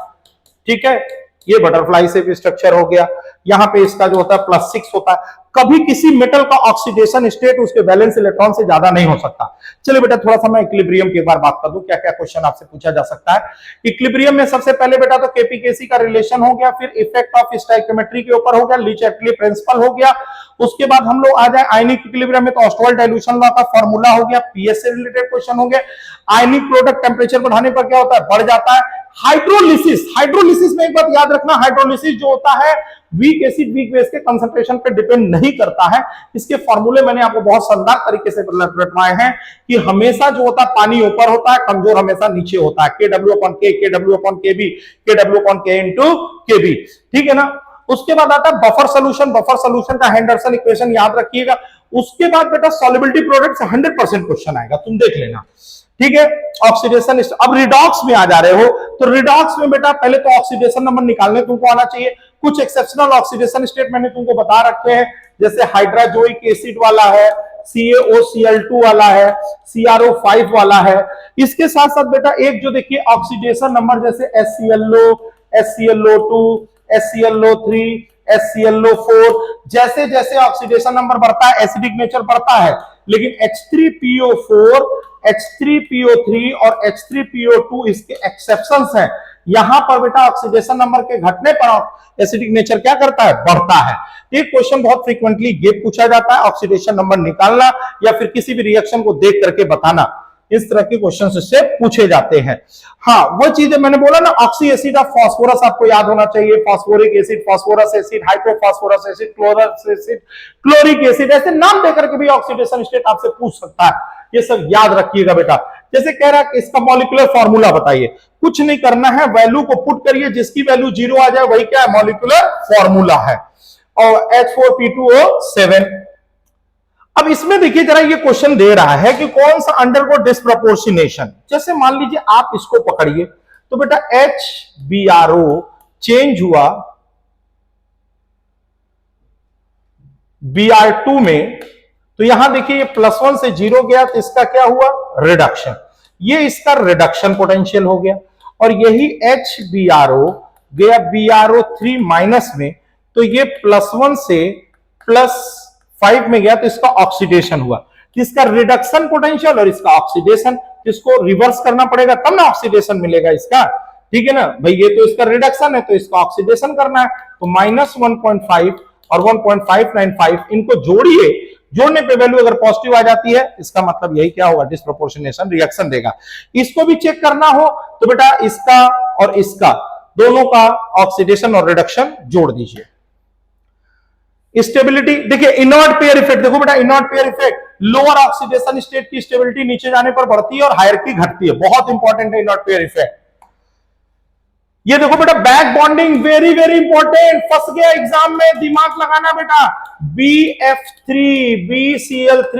ठीक है, ये बटरफ्लाई शेप स्ट्रक्चर हो गया। यहां पे इसका जो होता है +6 होता है। कभी किसी मेटल का ऑक्सीडेशन स्टेट उसके वैलेंस इलेक्ट्रॉन से ज्यादा नहीं हो सकता। चलिए बेटा थोड़ा सा मैं इक्विलिब्रियम की एक बार बात कर दूं, क्या क्या क्वेश्चन आपसे पूछा जा सकता है। इक्विलिब्रियम में सबसे पहले बेटा तो केपीकेसी का रिलेशन हो गया, फिर इफेक्ट ऑफ स्टोइकियोमेट्री के ऊपर हो गया, लीच-एटली प्रिंसिपल हो गया। उसके बाद हम लोग आ जाए आयनिक इक्विलिब्रियम में तो ऑस्टवाल्ड डाइल्यूशन लॉ का फॉर्मूला हो गया, पीएच से रिलेटेड क्वेश्चन हो गया। आयनिक प्रोडक्ट टेंपरेचर बढ़ाने पर क्या होता है, बढ़ जाता है। हाइड्रोलिसिस, हाइड्रोलिसिस में एक बात याद रखना, हाइड्रोलिसिस जो होता है वीक एसिड वीक बेस के कंसंट्रेशन पे डिपेंड नहीं करता है। इसके फॉर्मूले मैंने आपको बहुत शानदार तरीके से रटवाए हैं कि हमेशा जो होता है पानी ऊपर होता है, कमजोर हमेशा नीचे होता है। KW/K, KW/KB, KW/K into KB, ठीक है ना। उसके बाद आता है बफर सोल्यूशन, बफर सोल्यूशन का हेंडरसन इक्वेशन याद रखिएगा। उसके बाद बेटा सॉल्युबिलिटी प्रोडक्ट से 100% क्वेश्चन आएगा, तुम देख लेना, ठीक है। ऑक्सीडेशन, अब रिडॉक्स में आ जा रहे हो तो रिडॉक्स में बेटा पहले तो ऑक्सीडेशन नंबर निकालने तुमको आना चाहिए। कुछ एक्सेप्शनल ऑक्सीडेशन स्टेट मैंने तुमको बता रखे हैं, जैसे हाइड्राजोइक एसिड वाला है, CaOCl2 वाला है, CrO5 वाला है। इसके साथ साथ बेटा एक जो देखिए ऑक्सीडेशन नंबर जैसे HClO, HClO2, HClO3, HClO4, जैसे जैसे ऑक्सीडेशन नंबर बढ़ता है एसिडिक नेचर बढ़ता है, लेकिन H3PO4, H3PO3 और H3PO2 इसके एक्सेप्शंस हैं। यहां पर बेटा ऑक्सीडेशन नंबर के घटने पर एसिडिक नेचर क्या करता है, बढ़ता है। ये क्वेश्चन बहुत फ्रीक्वेंटली ये पूछा जाता है, ऑक्सीडेशन नंबर निकालना या फिर किसी भी रिएक्शन को देख करके बताना, इस तरह के क्वेश्चन इससे पूछे जाते हैं। हाँ वो चीजें मैंने बोला ना, ऑक्सी एसिड ऑफ फास्फोरस आपको याद होना चाहिए, phosphoric acid, phosphorus acid, hypophosphorous acid, chlorous acid, chloric acid, ऐसे नाम देकर के भी ऑक्सीडेशन स्टेट आपसे पूछ सकता है। ये सब याद रखिएगा बेटा। जैसे कह रहा है कि इसका मॉलिक्यूलर फॉर्मूला बताइए, कुछ नहीं करना है, वैल्यू को पुट करिए, जिसकी वैल्यू 0 आ जाए वही क्या है, मॉलिक्यूलर फॉर्मूला है। और H4P2O7। अब इसमें देखिए जरा ये क्वेश्चन दे रहा है कि कौन सा अंडरगो डिस्प्रपोर्शनेशन। जैसे मान लीजिए आप इसको पकड़िए तो बेटा HBRO चेंज हुआ Br2 में, तो यहां देखिए ये +1 से 0 गया तो इसका क्या हुआ, रिडक्शन। ये इसका रिडक्शन पोटेंशियल हो गया। और यही HBRO गया BrO3 माइनस में, तो ये +1 से +5 में गया तो इसका ऑक्सीडेशन हुआ। इसका रिडक्शन पोटेंशियल और इसका ऑक्सीडेशन, इसको रिवर्स करना पड़ेगा तब ना ऑक्सीडेशन मिलेगा इसका, ठीक है ना भाई। ये तो इसका रिडक्शन है तो इसका ऑक्सीडेशन करना है, तो -1.5 और 1.595 इनको जोड़िए, जोड़ने पे वैल्यू अगर पॉजिटिव आ जाती है इसका मतलब यही क्या होगा, डिस्प्रोपोर्शनेशन रिएक्शन देगा। इसको भी चेक करना हो तो बेटा इसका और इसका दोनों का ऑक्सीडेशन और रिडक्शन जोड़ दीजिए। स्टेबिलिटी देखिए, इनर्ट पेयर इफेक्ट देखो बेटा, inert pair effect, lower oxidation state की स्टेबिलिटी नीचे जाने पर बढ़ती है और हायर की घटती है, बहुत इंपॉर्टेंट है इनर्ट पेयर इफेक्ट। ये देखो बेटा back bonding very very important, फंस गया एग्जाम में, दिमाग लगाना बेटा। BF3, BCl3,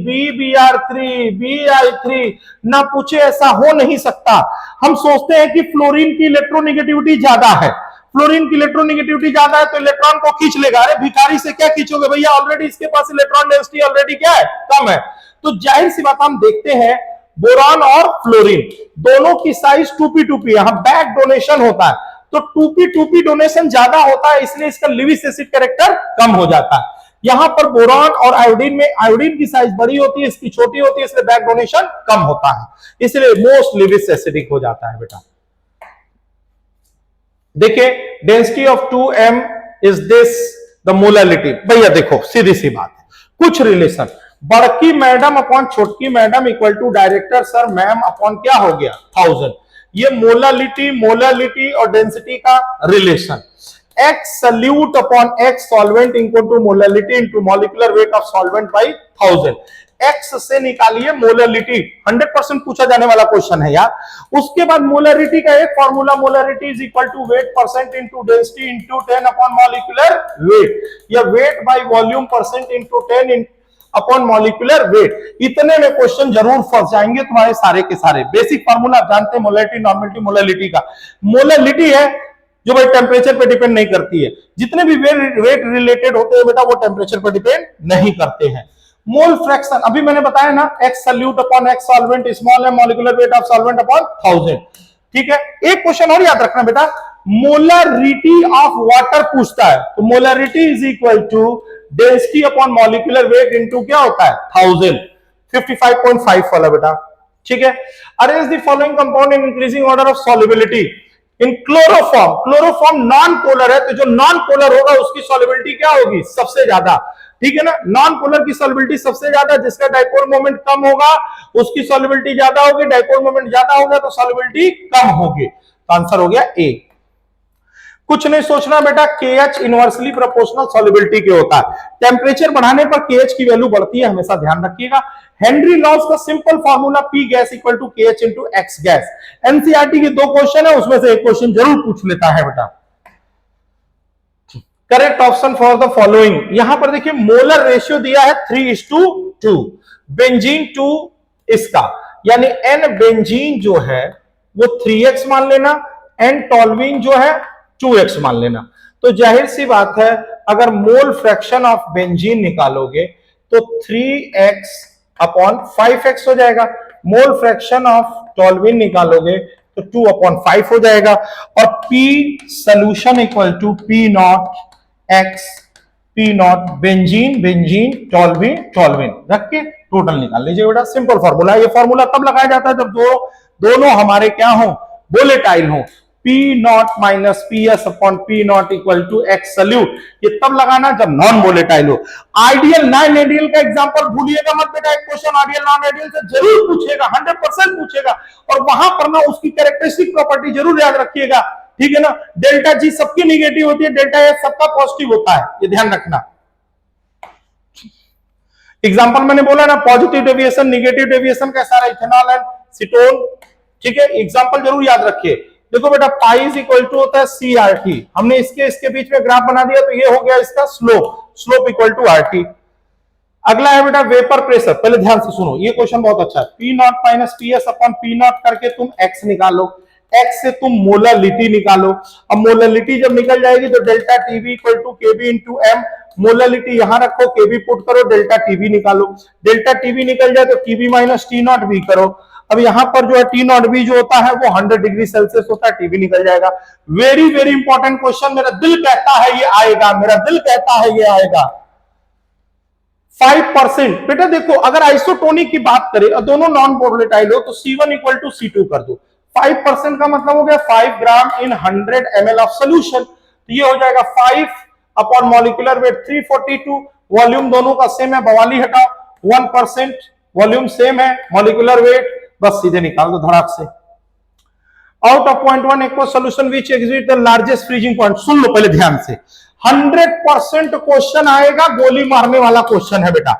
BBr3, BI3 ना पूछे, ऐसा हो नहीं सकता। हम सोचते हैं कि फ्लोरीन की इलेक्ट्रोनेगेटिविटी ज्यादा है, फ्लोरीन की इलेक्ट्रोनेगेटिविटी ज्यादा है तो इलेक्ट्रॉन को खींच लेगा। अरे भिखारी से क्या खींचोगे भैया, ऑलरेडी इसके पास इलेक्ट्रॉन डेंसिटी ऑलरेडी क्या है, कम है। तो जाहिर सी बात हम देखते हैं बोरॉन और फ्लोरीन दोनों की साइज 2p2p, यहां बैक डोनेशन होता है तो 2p2p डोनेशन ज्यादा होता है, इसलिए इसका लिविस एसिड कैरेक्टर कम हो जाता है। यहां पर बोरॉन और आयोडीन में आयोडीन की साइज बड़ी होती है, इसकी छोटी होती है, इसलिए बैक डोनेशन कम होता है, इसलिए मोस्ट लिविस एसिडिक हो जाता है बेटा। देखिए density of 2m is this the molality. भैया देखो सीधी सी बात है, कुछ रिलेशन बड़की मैडम अपॉन छोटकी madam equal to director sir ma'am upon क्या हो गया 1000। ये मोलैलिटी, मोलैलिटी और डेंसिटी का relation. X solute upon X solvent equal to molality into molecular weight of solvent by 1000। X से निकालिए मोलैलिटी, 100% पूछा जाने वाला क्वेश्चन है यार। उसके बाद मोलैरिटी का एक formula, molarity is equal to weight percent into density into 10 upon molecular weight, या weight by volume percent into 10 upon molecular weight. इतने में क्वेश्चन जरूर फंस जाएंगे तुम्हारे सारे के सारे। बेसिक फार्मूला आप जानते हैं मोलैरिटी, नॉर्मेलिटी, मोलैलिटी का। मोलैलिटी है जो भाई टेम्परेचर पे डिपेंड नहीं करती है। जितने भी वेट रिलेटेड होते हैं बेटा वो टेम्परेचर पे डिपेंड नहीं करते हैं। मोल फ्रैक्शन अभी मैंने बताया ना, X solute upon X solvent small है, molecular weight of solvent upon 1000। ठीक है, एक क्वेश्चन और याद रखना बेटा, मोलरिटी ऑफ वाटर पूछता है तो molarity is equal to density upon molecular weight into क्या होता है 1000, 55.5 वाला बेटा। ठीक है, arrange the following compound in increasing order of solubility in chloroform. Chloroform non polar है तो जो नॉन पोलर होगा उसकी सॉल्युबिलिटी क्या होगी सबसे ज्यादा। ठीक है ना, नॉन पोलर की सॉल्युबिलिटी सबसे ज्यादा, जिसका डाइपोल मोमेंट कम होगा उसकी सॉल्युबिलिटी ज्यादा होगी, डाइपोल मोमेंट ज्यादा होगा तो सॉल्युबिलिटी कम होगी। तो आंसर हो गया ए। कुछ नहीं सोचना बेटा, KH इनवर्सली प्रोपोर्शनल सॉल्युबिलिटी के होता है। टेम्परेचर बढ़ाने पर KH की वैल्यू बढ़ती है, हमेशा ध्यान रखिएगा। हेनरी लॉस का simple formula P gas equal to KH into X gas. NCERT के 2 क्वेश्चन है, उसमें से एक क्वेश्चन जरूर पूछ लेता है बेटा। Correct option for the following, यहां पर देखिए मोलर रेशियो दिया है 3:2, बेंजीन 2 इसका, यानी N बेंजीन जो है वो 3x मान लेना, N टॉल्वीन जो है 2x मान लेना। तो जाहिर सी बात है अगर मोल फ्रैक्शन ऑफ बेंजीन निकालोगे तो 3x अपॉन 5x हो जाएगा, मोल फ्रैक्शन ऑफ टॉल्वीन निकालोगे तो 2/5 हो जाएगा, और P solution equal to P not x P not benzene benzene toluene toluene रख के टोटल निकाल लीजिए बेटा। Simple formula. ये फॉर्मूला तब लगाया जाता है जब दोनों हमारे क्या हो, वोलेटाइल हो। P not minus PS upon P not equal to X solute, ये तब लगाना जब नॉन वोलेटाइल हो। आइडियल नॉन आइडियल का एग्जांपल भूलिएगा मत बेटा, एक क्वेश्चन आइडियल नॉन आइडियल से जरूर पूछेगा, 100% पूछेगा, और वहां पर ना उसकी कैरेक्टरिस्टिक प्रॉपर्टी जरूर याद रखिएगा। ठीक है ना, डेल्टा G सबकी निगेटिव होती है, डेल्टा H सबका पॉजिटिव होता है, ये ध्यान रखना। एग्जांपल मैंने बोला ना, पॉजिटिव डेविएशन निगेटिव डेविएशन कैसा रहा, इथेनॉल एंड सीटोन। ठीक है, एग्जांपल जरूर याद रखिए। देखो बेटा पाई इज इक्वल टू होता है CRT, हमने इसके बीच में ग्राफ बना दिया तो ये हो गया इसका स्लोप इक्वल टू RT। अगला है बेटा वेपर प्रेशर, पहले ध्यान से सुनो, ये क्वेश्चन बहुत अच्छा है। P not minus PS upon P not करके तुम X निकालो, X से तुम मोलरिटी निकालो। अब मोलरिटी जब निकल जाएगी तो delta TB equal to KB into M, molarity यहां रखो, KB पुट करो, डेल्टा TB निकालो। डेल्टा TB निकल जाए तो TB minus T not B करो। अब यहां पर जो है T नॉट B जो होता है वो 100 डिग्री सेल्सियस होता है, TB निकल जाएगा। वेरी वेरी इंपॉर्टेंट क्वेश्चन, मेरा दिल कहता है ये आएगा, मेरा दिल कहता है ये आएगा। 5% बेटा देखो, अगर आइसोटोनिक की बात करें और दोनों नॉन वोलेटाइल हो तो C1 इक्वल टू C2 कर दो। 5% का मतलब हो गया 5 ग्राम इन 100 ml ऑफ सोल्यूशन, तो ये हो जाएगा 5 अपॉन मॉलिक्यूलर वेट 342। वॉल्यूम दोनों का सेम है, बवाली हटाओ, 1% वॉल्यूम सेम है, मॉलिक्यूलर वेट बस सीधे निकाल दो धड़ाक से। Out of 0.1 aqua solution which exit the largest freezing point. सुन लो पहले ध्यान से, 100% क्वेश्चन आएगा, गोली मारने वाला क्वेश्चन है बेटा।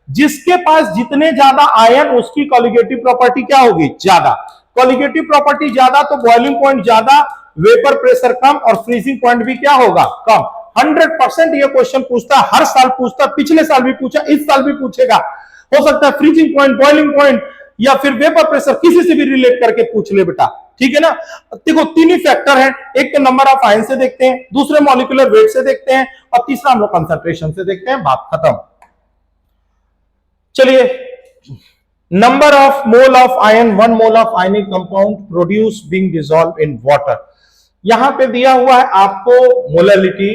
जिसके पास जितने ज्यादा आयन उसकी कॉलिगेटिव प्रॉपर्टी क्या होगी, ज्यादा। कॉलिगेटिव प्रॉपर्टी ज्यादा तो बॉइलिंग पॉइंट ज्यादा, वेपर प्रेशर कम, और फ्रीजिंग पॉइंट भी क्या होगा, कम। 100% ये क्वेश्चन पूछता है, हर साल पूछता है, पिछले साल भी पूछा, इस साल भी पूछेगा। हो सकता है फ्रीजिंग पॉइंट, बॉइलिंग पॉइंट या फिर वेपर प्रेशर किसी से भी रिलेट करके पूछ ले बेटा। ठीक है ना, देखो 3 ही फैक्टर हैं, एक तो नंबर ऑफ आयन से देखते हैं, दूसरे मॉलिक्यूलर वेट से देखते हैं, और तीसरा हम लोग कंसंट्रेशन से देखते हैं। बात खत्म। चलिए, number of mole of ion, 1 mole of ionic compound produce being dissolve in water. यहां पे दिया हुआ है आपको molarity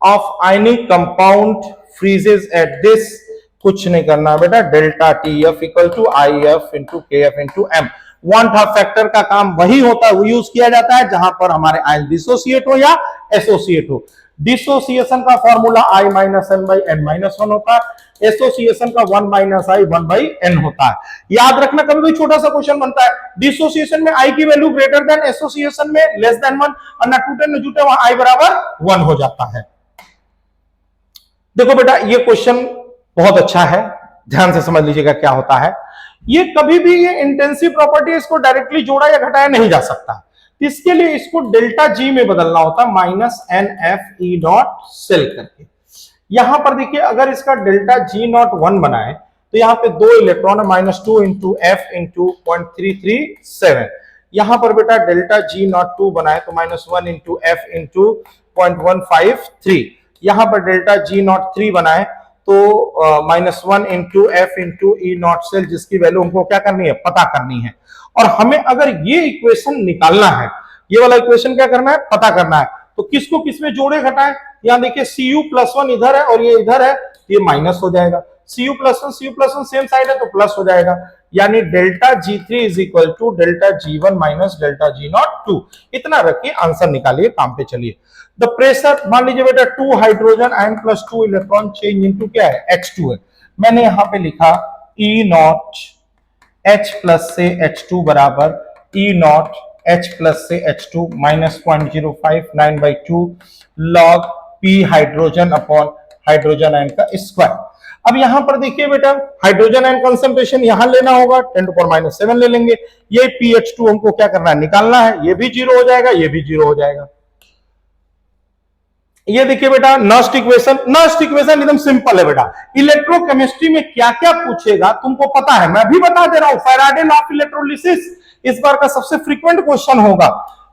of ionic compound freezes at this, कुछ नहीं करना बेटा, delta TF equal to IF into KF into M। One half factor का काम वही होता है, वो यूज किया जाता है जहां पर हमारे आयन डिसोसिएट हो या एसोसिएट हो। डिसोसिएशन का formula I minus N by N minus 1 होता है, एसोसिएशन का 1 माइनस I 1 बाई N होता है। याद रखना, कभी कोई छोटा सा क्वेश्चन बनता है, डिसोसिएशन में I की वैल्यू ग्रेटर देन, एसोसिएशन में लेस देन 1, और न टूटे न जुटे, वहां I बराबर 1 हो जाता है। देखो बेटा ये क्वेश्चन बहुत अच्छा है, ध्यान से समझ लीजिएगा क्या होता है। ये कभी भी ये इंटेंसिव प्रॉपर्टी इसको डायरेक्टली जोड़ा या घटाया नहीं जा सकता, इसके लिए इसको डेल्टा G में बदलना होता है, minus NF E dot cell करके। यहां पर देखिए अगर इसका डेल्टा G01 बनाए तो यहाँ पे 2 इलेक्ट्रॉन है, -2 इंटू एफ इंटू 0.337। यहां पर बेटा डेल्टा G02 बनाए तो -1 इंटू एफ इंटू 0.153। यहां पर डेल्टा G03 बनाए तो -1 into F into E0 cell, जिसकी वैल्यू हमको क्या करनी है, पता करनी है। और हमें अगर ये इक्वेशन निकालना है, ये वाला इक्वेशन क्या करना है, पता करना है, तो किसको किसमें जोड़े घटाएं। यहां देखिए Cu+1 इधर है और ये इधर है, ये माइनस हो जाएगा। Cu+1 सेम साइड है तो प्लस हो जाएगा, यानी delta G3 is equal to delta G1 minus delta G02। इतना रखिए, आंसर निकालिए, काम पे चलिए। द प्रेशर, मान लीजिए बेटा 2 hydrogen ion plus 2 electron change into क्या है, H2 है। मैंने यहां पे लिखा E0 H प्लस से H2 बराबर E0 H प्लस से H2 minus 0.059/2 log P hydrogen upon hydrogen ion का स्क्वायर। अब यहां पर देखिए बेटा हाइड्रोजन आयन कंसंट्रेशन यहां लेना होगा, 10⁻⁷ ले लेंगे। ये PH2 हमको क्या करना है, निकालना है। ये भी 0 हो जाएगा, ये भी 0 हो जाएगा। ये देखिए बेटा नस्ट इक्वेशन, नस्ट इक्वेशन एकदम सिंपल है बेटा। इलेक्ट्रोकेमिस्ट्री में क्या क्या पूछेगा तुमको पता है, मैं भी बता दे रहा हूं। फैराडे लॉ ऑफ इलेक्ट्रोलिसिस इस बार का सबसे फ्रीक्वेंट क्वेश्चन होगा।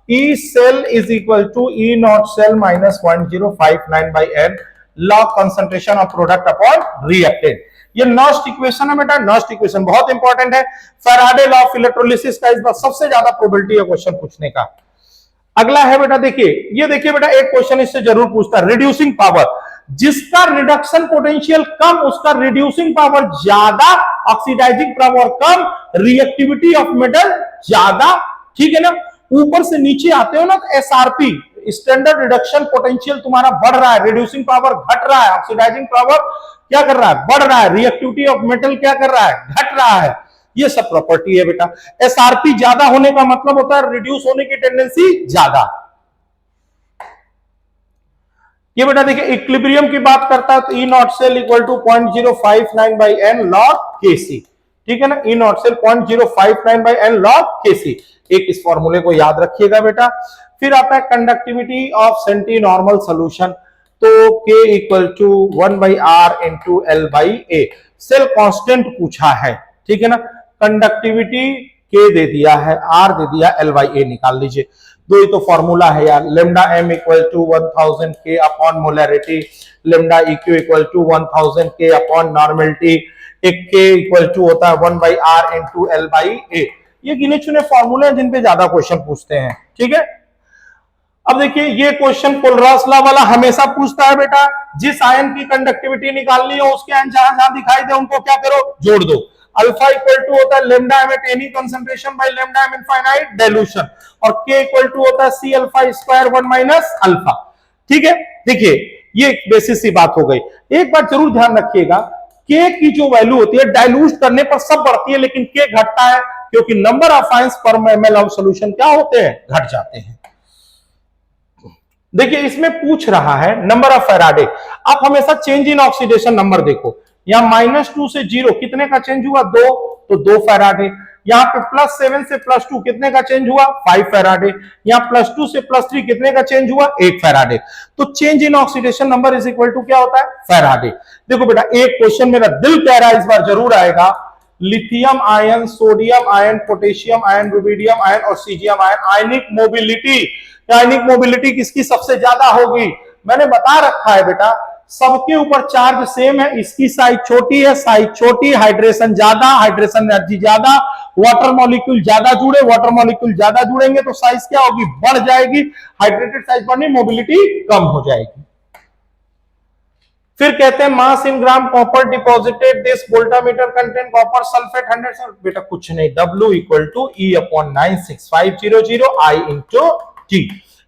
E cell is equal to E0 cell minus 0.059/n log concentration of product upon reactant. ये नस्ट इक्वेशन है बेटा, नस्ट इक्वेशन बहुत इंपॉर्टेंट है। फैराडे लॉ ऑफ इलेक्ट्रोलिसिस का इस बार सबसे ज्यादा प्रोबेबिलिटी है क्वेश्चन पूछने का। अगला है बेटा देखिए, ये देखिए बेटा एक क्वेश्चन इससे जरूर पूछता है, रिड्यूसिंग पावर। जिसका रिडक्शन पोटेंशियल कम उसका रिड्यूसिंग पावर ज्यादा, ऑक्सीडाइजिंग पावर कम, रिएक्टिविटी ऑफ मेटल ज्यादा। ठीक है ना, ऊपर से नीचे आते हो ना तो एसआरपी, स्टैंडर्ड रिडक्शन पोटेंशियल तुम्हारा बढ़ रहा है, रिड्यूसिंग पावर घट रहा है, ऑक्सीडाइजिंग पावर क्या कर रहा है, बढ़ रहा है, रिएक्टिविटी ऑफ मेटल क्या कर रहा है, घट रहा है। ये सब प्रॉपर्टी है बेटा। एसआरपी ज्यादा होने का मतलब होता है रिड्यूस होने की टेंडेंसी ज्यादा। ये बेटा देखिए इक्विलिब्रियम की बात करता है तो E0 cell equal to 0.059/n log Kc। ठीक है ना, E0 cell 0.059/n log Kc। एक इस फॉर्मूले को याद रखिएगा बेटा। फिर आता है conductivity of centi normal solution, तो K equal to 1/r into L/A। Cell constant पूछा है, ठीक है ना। कंडक्टिविटी K दे दिया है, R दे दिया, L/A निकाल लीजिए। दो ही तो फॉर्मूला है यार, lambda m equal to 1000 K upon molarity, lambda EQ equal to 1000 K upon normality, एक K इक्वल टू होता है 1/r इंटू L/A। ये गिने चुने फॉर्मूले हैं जिन पे ज्यादा क्वेश्चन पूछते हैं, ठीक है। अब देखिए ये क्वेश्चन कोलरास लॉ वाला हमेशा पूछता है बेटा, जिस आयन की कंडक्टिविटी निकालनी हो उसके आयन जहां जहां दिखाई दे उनको क्या करो, जोड़ दो। अल्फा इक्वल टू होता है lambda M at any concentration by lambda M infinite dilution, और के इक्वल टू होता है C alpha square 1 minus alpha. ठीक है, देखिए ये बेसिस सी बात हो गई। एक बात जरूर ध्यान रखिएगा, के की जो वैल्यू होती है डाइल्यूट करने पर सब बढ़ती है लेकिन के घटता है, क्योंकि नंबर ऑफ आयंस पर ml ऑफ सॉल्यूशन क्या होते हैं, घट जाते हैं। देखिए इसमें पूछ रहा है नंबर ऑफ फैराडे। आप हमेशा चेंज इन ऑक्सीडेशन नंबर देखो, यहां -2 से 0 कितने का चेंज हुआ, 2, तो 2 फैराडे। यहां पे +7 से +2 कितने का चेंज हुआ, 5 फैराडे। यहां +2 से +3 कितने का चेंज हुआ, 1 फैराडे। तो change in oxidation number is equal to क्या होता है, फैराडे। देखो बेटा एक क्वेश्चन मेरा दिल कह रहा है इस बार जरूर आएगा, lithium ion, sodium ion, potassium ion, rubidium ion और सीजियम आयन, आयनिक मोबिलिटी, आयनिक मोबिलिटी किसकी सबसे ज्यादा होगी। मैंने बता रखा है बेटा, सबके ऊपर चार्ज सेम है, इसकी साइज छोटी है, साइज छोटी, हाइड्रेशन ज्यादा, हाइड्रेशन एनर्जी ज्यादा, वाटर मॉलिक्यूल ज्यादा जुड़े, वाटर मॉलिक्यूल ज्यादा जुड़ेंगे तो साइज क्या होगी, बढ़ जाएगी, हाइड्रेटेड साइज बढ़नी, मोबिलिटी कम हो जाएगी। फिर कहते हैं mass in gram copper deposited, this voltameter contain copper sulphate 100। बेटा कुछ नहीं, W equal to E upon 96500 I into T।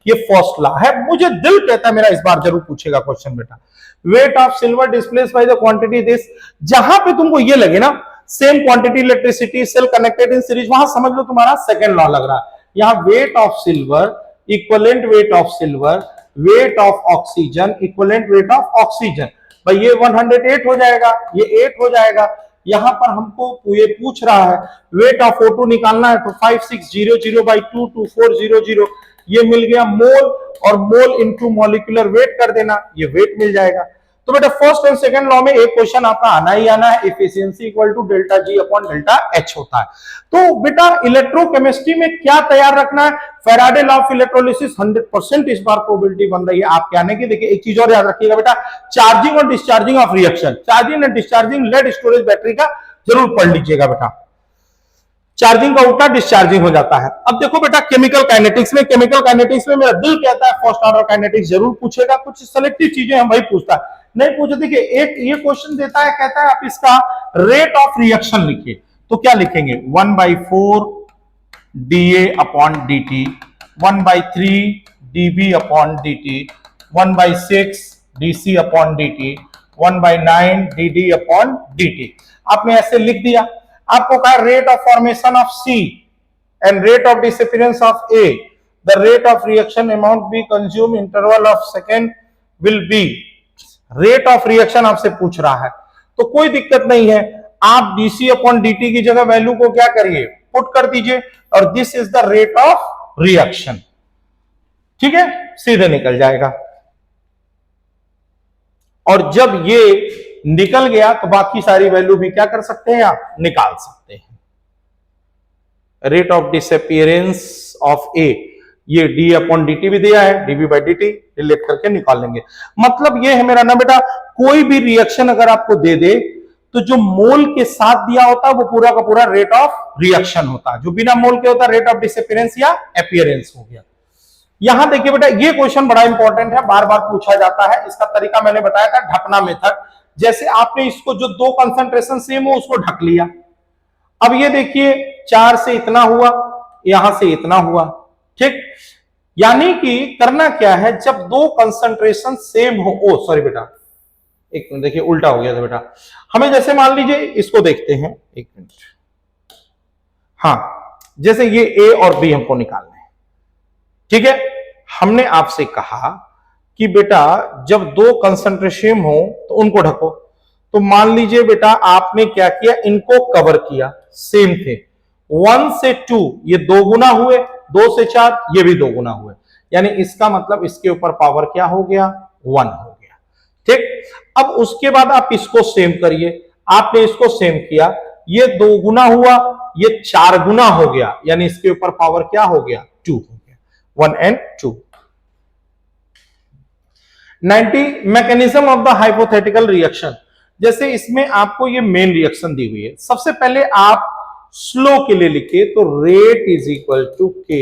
ये फर्स्ट लॉ है, मुझे दिल कहता है मेरा इस बार जरूर पूछेगा क्वेश्चन बेटा। Weight of silver displace by the quantity this, जहां पे तुमको ये लगे ना same quantity electricity cell connected in series, वहां समझ लो तुम्हारा सेकंड लॉ लग रहा है। यहां wait of silver equivalent weight of silver, weight of oxygen equivalent weight of oxygen, भाई ये 108 हो जाएगा, ये 8 हो जाएगा। यहां पर हमको ये पूछ रहा है वेट ऑफ O2 निकालना है, तो 5600 by 2 2400, ये मिल गया मोल, और मोल इनटू मॉलिक्यूलर वेट कर देना, ये वेट मिल जाएगा। तो बेटा फर्स्ट एंड सेकंड लॉ में एक क्वेश्चन आपका आना ही आना है, efficiency equal to delta G upon delta H होता है। तो बेटा इलेक्ट्रोकेमिस्ट्री में क्या तैयार रखना है, फैराडे लॉ ऑफ इलेक्ट्रोलिसिस 100% इस बार प्रोबेबिलिटी बन रही है आपके आने की। देखिए एक चीज और याद रखिएगा बेटा, चार्जिंग और discharging of reaction, charging and discharging lead storage battery का जरूर पढ़ लीजिएगा बेटा। चार्जिंग का उल्टा डिस्चार्जिंग हो जाता है। अब देखो बेटा केमिकल काइनेटिक्स में मेरा दिल कहता है फर्स्ट ऑर्डर काइनेटिक्स जरूर पूछेगा, कुछ सेलेक्टिव चीजें हम वही पूछता है, नहीं पूछे। देखिए एक ये क्वेश्चन देता है, कहता है आप इसका रेट ऑफ रिएक्शन लिखिए, तो क्या लिखेंगे 1/4 dA upon dt, 1/3 dB upon dt, 1/6 dC upon dt, 1/9 dd upon dt। आपने ऐसे लिख दिया। आपको कहा rate of formation of C and rate of disappearance of A, the rate of reaction amount B consume interval of second will be. Rate of reaction आपसे पूछ रहा है तो कोई दिक्कत नहीं है, आप dC अपॉन dt की जगह वैल्यू को क्या करिए, पुट कर दीजिए, और this is the rate of reaction. ठीक है, सीधे निकल जाएगा। और जब ये निकल गया तो बाकी सारी वैल्यू भी क्या कर सकते हैं, आप निकाल सकते हैं। रेट ऑफ डिसअपीयरेंस ऑफ ए, ये डी अपॉन डी टी भी दिया है, dB by D T relate करके निकाल लेंगे। मतलब ये है मेरा ना बेटा, कोई भी रिएक्शन अगर आपको दे दे तो जो मोल के साथ दिया होता है वो पूरा का पूरा रेट ऑफ रिएक्शन होता है, जो बिना मोल के होता है रेट ऑफ डिसअपीयरेंस या अपीयरेंस हो गया। यहां देखिए बेटा ये क्वेश्चन बड़ा इंपॉर्टेंट है, बार बार पूछा जाता है। इसका तरीका मैंने बताया था ढकना मेथड, जैसे आपने इसको जो दो कंसंट्रेशन सेम हो उसको ढक लिया। अब ये देखिए 4 से इतना हुआ, यहां से इतना हुआ, ठीक। यानी कि करना क्या है, जब दो कंसंट्रेशन सेम हो, ओ सॉरी बेटा एक मिनट, देखिए उल्टा हो गया था बेटा। हमें जैसे मान लीजिए इसको देखते हैं, एक मिनट, हाँ जैसे ये ए और बी हमको निकालना है, ठीक है। हमने आपसे कहा कि बेटा जब दो कंसंट्रेशन हो तो उनको ढको, तो मान लीजिए बेटा आपने क्या किया, इनको कवर किया, सेम थे। 1 से 2 ये 2 गुना हुए, 2 से 4 ये भी 2 गुना हुए, यानी इसका मतलब इसके ऊपर पावर क्या हो गया, 1 हो गया, ठीक। अब उसके बाद आप इसको सेम करिए, आपने इसको सेम किया, ये 2 गुना हुआ, ये 4 गुना हो गया, यानी इसके ऊपर पावर क्या हो गया, 2 हो गया, 1 and 2। 90 mechanism of the hypothetical reaction, जैसे इसमें आपको ये मेन रिएक्शन दी हुई है। सबसे पहले आप स्लो के लिए लिखिए, तो रेट इज इक्वल टू के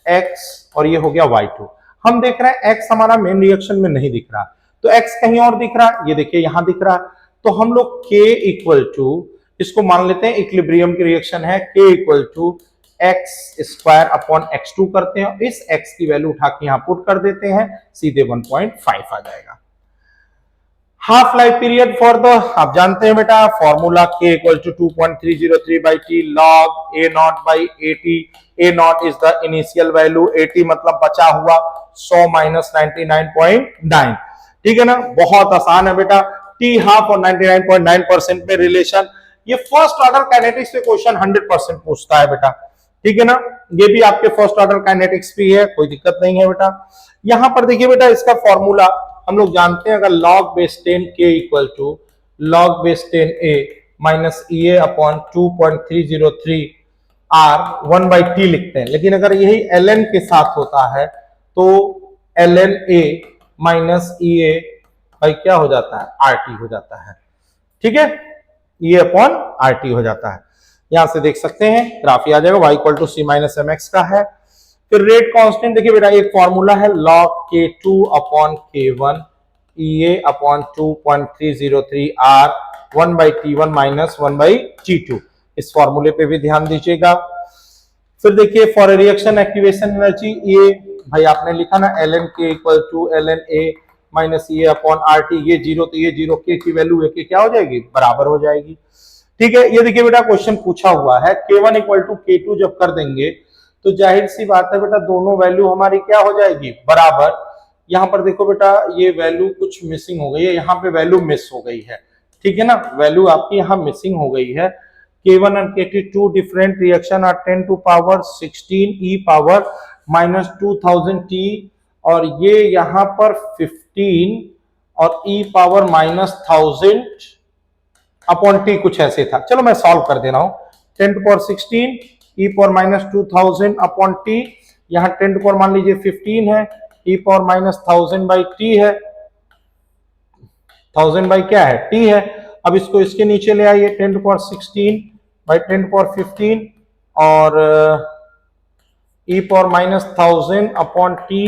एक्स, और ये हो गया y2। हम देख रहे हैं x हमारा मेन रिएक्शन में नहीं दिख रहा, तो x कहीं और दिख रहा है, ये देखिए यहां दिख रहा है, तो हम लोग k इक्वल टू, इसको मान लेते हैं इक्विलिब्रियम की रिएक्शन है, k equal to X square upon x2 करते हैं, इस x की वैल्यू उठा के यहां पुट कर देते हैं, सीधे 1.5 आ जाएगा। Half life period for the, आप जानते हैं बेटा formula k equal to 2.303 by T log A not by 80। A not is the initial value, 80 मतलब बचा हुआ 100 माइनस 99.9, ठीक है ना। बहुत आसान है बेटा, टी हाफ और 99.9% में रिलेशन। ये फर्स्ट ऑर्डर काइनेटिक्स से क्वेश्चन 100% पूछता है बेटा, ठीक है ना। ये भी आपके फर्स्ट ऑर्डर काइनेटिक्स भी है, कोई दिक्कत नहीं है बेटा। यहां पर देखिए बेटा इसका फॉर्मूला हम लोग जानते हैं, अगर log base 10 k equal to log base 10 a minus E A upon 2.303 r 1/t लिखते हैं, लेकिन अगर यही ln के साथ होता है तो ln a माइनस ई ए भाई क्या हो जाता है, rt हो जाता है, ठीक है, e अपॉन rt हो जाता है। यहां से देख सकते हैं ग्राफ आ जाएगा, y equal to C minus M X का है। फिर रेट कांस्टेंट देखिए बेटा एक फॉर्मूला है log k2 upon k1 EA upon 2.303 r 1/t1 minus 1/t2, इस फॉर्मूले पे भी ध्यान दीजिएगा। फिर देखिए फॉर रिएक्शन एक्टिवेशन एनर्जी, ये भाई आपने लिखा ना ln k equal to ln a minus A upon rt, ये 0 तो ये 0, k की वैल्यू है क्या हो जाएगी, बराबर हो जाएगी, ठीक है। ये देखिए बेटा क्वेश्चन पूछा हुआ है k1 इक्वल टू k2 जब कर देंगे तो जाहिर सी बात है बेटा दोनों वैल्यू हमारी क्या हो जाएगी, बराबर। यहां पर देखो बेटा ये वैल्यू कुछ मिसिंग हो गई है, यहाँ पे वैल्यू मिस हो गई है, ठीक है ना, वैल्यू आपकी यहाँ मिसिंग हो गई है। k1 and k2 different reaction are 10 to power 16 e power minus 2000 t, और ये यहाँ पर 15 और e पावर -1000 अपॉन टी, कुछ ऐसे था। चलो मैं सॉल्व कर दे रहा हूं। 10⁻16 e पावर -2000 अपॉन टी, यहां 10 मान लीजिए 15 है, e पावर -1000 बाई टी है, 1000 बाई क्या है, टी है। अब इसको इसके नीचे ले आइए, 10⁻16 बाई 10⁻15 और e पावर -1000 अपॉन टी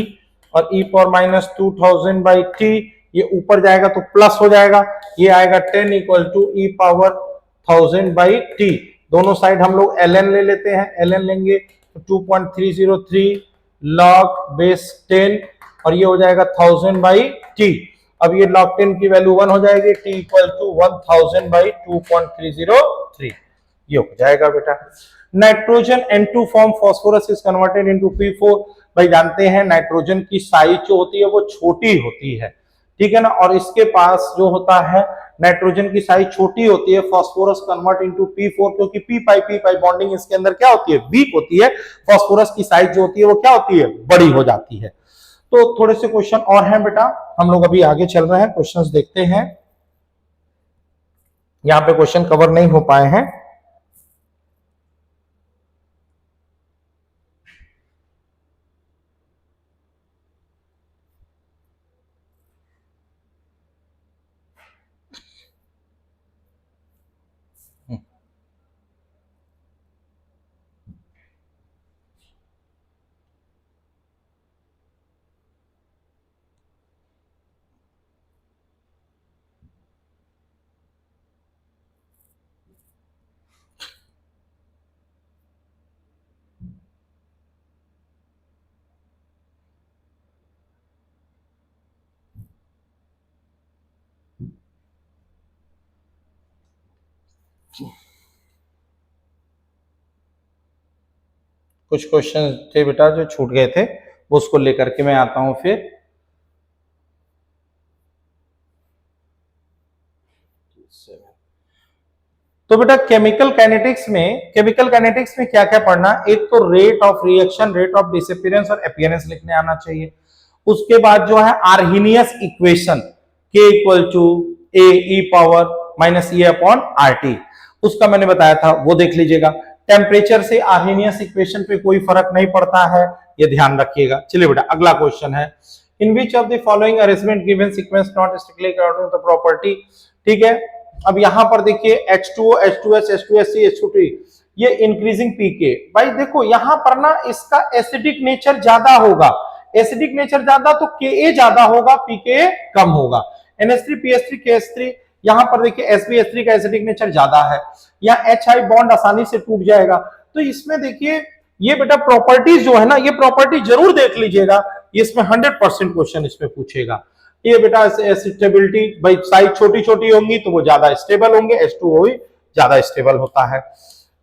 और e पावर -2000 बाई टी, ये ऊपर जाएगा तो प्लस हो जाएगा, ये आएगा 10 equal to e power 1000 by T. दोनों साइड हम लोग ln ले लेते हैं, ln लेंगे तो 2.303 log बेस 10 और ये हो जाएगा 1000 बाई टी। अब ये log 10 की वैल्यू 1 हो जाएगी, t इक्वल टू 1000 बाई 2.303, ये हो जाएगा बेटा। Nitrogen N2 form phosphorus is converted into P4। भाई जानते हैं नाइट्रोजन की साइज जो होती है वो छोटी होती है, ठीक है ना, और इसके पास जो होता है नाइट्रोजन की साइज छोटी होती है, फास्फोरस कन्वर्ट इनटू P4 क्योंकि पी पाई बॉन्डिंग इसके अंदर क्या होती है, वीक होती है, फास्फोरस की साइज जो होती है वो क्या होती है, बड़ी हो जाती है। तो थोड़े से क्वेश्चन और हैं बेटा, हम लोग अभी आगे चल रहे हैं, क्वेश्चंस देखते हैं। यहां पे क्वेश्चन कवर नहीं हो पाए हैं। कुछ क्वेश्चन थे बेटा जो छूट गए थे, वो उसको लेकर के मैं आता हूं फिर। तो बेटा केमिकल काइनेटिक्स में क्या क्या पढ़ना, एक तो rate of reaction, rate of disappearance और अपीयरेंस लिखने आना चाहिए। उसके बाद जो है Arrhenius equation K equal to A E power minus A upon R T, उसका मैंने बताया था, वो देख लीजिएगा। टेम्परेचर से आर्हीनियस इक्वेशन पे कोई फर्क नहीं पड़ता है, ये ध्यान रखिएगा। चलिए बेटा अगला क्वेश्चन है, in which of the following arrangement given sequence not strictly according to the property. ठीक है, अब यहां पर देखिए H2O, H2S, H2SC, H2T, ये इंक्रीजिंग पीके। भाई देखो यहां पर ना इसका एसिडिक नेचर ज्यादा होगा, एसिडिक नेचर ज्यादा तो Ka ज्यादा होगा, पीके कम होगा। NH3, PS3, KS3, यहां पर देखिए SbH3 का एसिडिक नेचर ज्यादा है, यहाँ HI बॉन्ड आसानी से टूट जाएगा। तो इसमें देखिए ये बेटा प्रॉपर्टीज जो है ना, ये प्रॉपर्टी जरूर देख लीजिएगा, ये इसमें 100% क्वेश्चन इसमें पूछेगा। ये बेटा स्टेबिलिटी, भाई साइज छोटी छोटी होंगी तो वो ज्यादा स्टेबल होंगे, H2O ही ज्यादा स्टेबल होता है।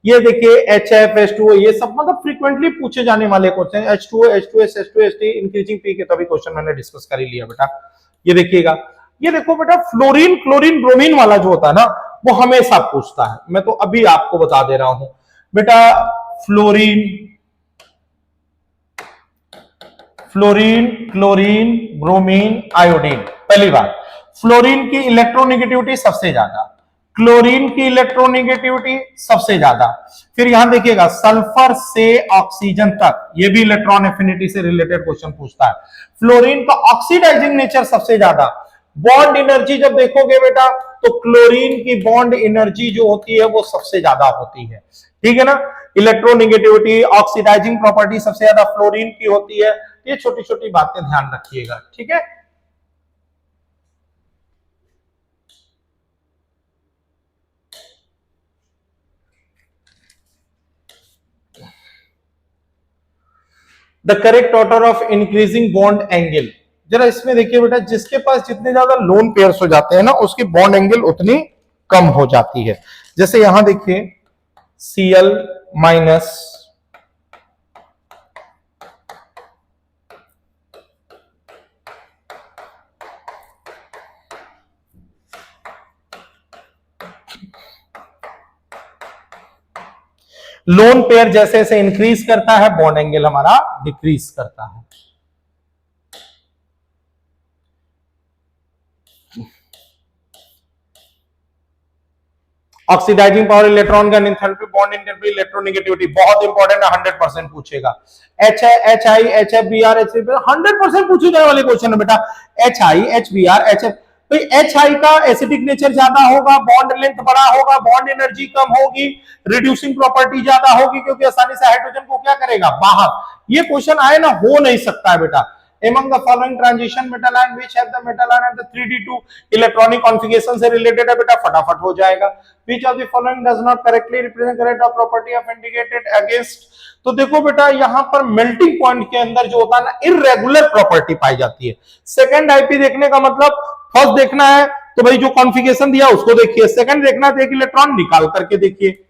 ये देखिए HF, H2O, ये सब मतलब फ्रीक्वेंटली पूछे जाने वाले question. H2O, H2S, H2ST, increasing P के तभी क्वेश्चन मैंने डिस्कस कर ही लिया बेटा। ये देखिएगा, ये देखो बेटा फ्लोरीन, क्लोरीन, ब्रोमीन वाला जो होता है ना, वो हमेशा पूछता है। मैं तो अभी आपको बता दे रहा हूं बेटा, फ्लोरीन, क्लोरीन, ब्रोमीन, आयोडीन। पहली बात, फ्लोरीन की इलेक्ट्रोनेगेटिविटी सबसे ज्यादा, क्लोरीन की इलेक्ट्रोनेगेटिविटी सबसे ज्यादा। फिर यहां देखिएगा सल्फर से ऑक्सीजन तक, ये भी इलेक्ट्रॉन एफिनिटी से रिलेटेड क्वेश्चन पूछता है। फ्लोरीन का ऑक्सीडाइजिंग नेचर सबसे ज्यादा। बॉन्ड एनर्जी जब देखोगे बेटा तो क्लोरीन की बॉन्ड एनर्जी जो होती है वो सबसे ज्यादा होती है, ठीक है ना। इलेक्ट्रोनेगेटिविटी, ऑक्सीडाइजिंग प्रॉपर्टी सबसे ज्यादा फ्लोरीन की होती है। ये छोटी छोटी बातें ध्यान रखिएगा, ठीक है। The correct order of increasing bond angle, जरा इसमें देखिए बेटा, जिसके पास जितने ज्यादा लोन पेयर्स हो जाते हैं ना, उसकी बॉन्ड एंगल उतनी कम हो जाती है। जैसे यहां देखिए Cl माइनस, लोन पेयर जैसे जैसे इंक्रीज करता है बॉन्ड एंगल हमारा डिक्रीज करता है। ऑक्सीडाइजिंग पावर इलेक्ट्रॉन का एंथैल्पी, बॉन्ड एंथैल्पी, इलेक्ट्रोनेगेटिविटी, बहुत इंपॉर्टेंट है, 100% पूछेगा। एच है, H I, H F B R, H 100% पूछे जाने वाले क्वेश्चन है बेटा। H I, H B R, H F, तो एच आई का एसिडिक नेचर ज्यादा होगा, बॉन्ड लेंथ बड़ा होगा, बॉन्ड एनर्जी कम होगी, रिड्यूसिंग प्रॉपर्टी ज्यादा होगी, क्योंकि आसानी से हाइड्रोजन को क्या करेगा, बाहर। ये क्वेश्चन आए ना, हो नहीं सकता है बेटा। Among the following transition metal ion which have the metal ion and the 3d2 electronic configuration से related है बेटा, फटाफट हो जाएगा। Which of the following does not correctly represent correct or property of indicated against, तो देखो बेटा यहां पर मेल्टिंग पॉइंट के अंदर जो होता है ना, इरेगुलर प्रॉपर्टी पाई जाती है। सेकंड आईपी देखने का मतलब, फर्स्ट देखना है तो भाई जो कॉन्फ़िगरेशन दिया उसको देखिए, सेकंड देखना है तो एक इलेक्ट्रॉन निकाल करके देखिए।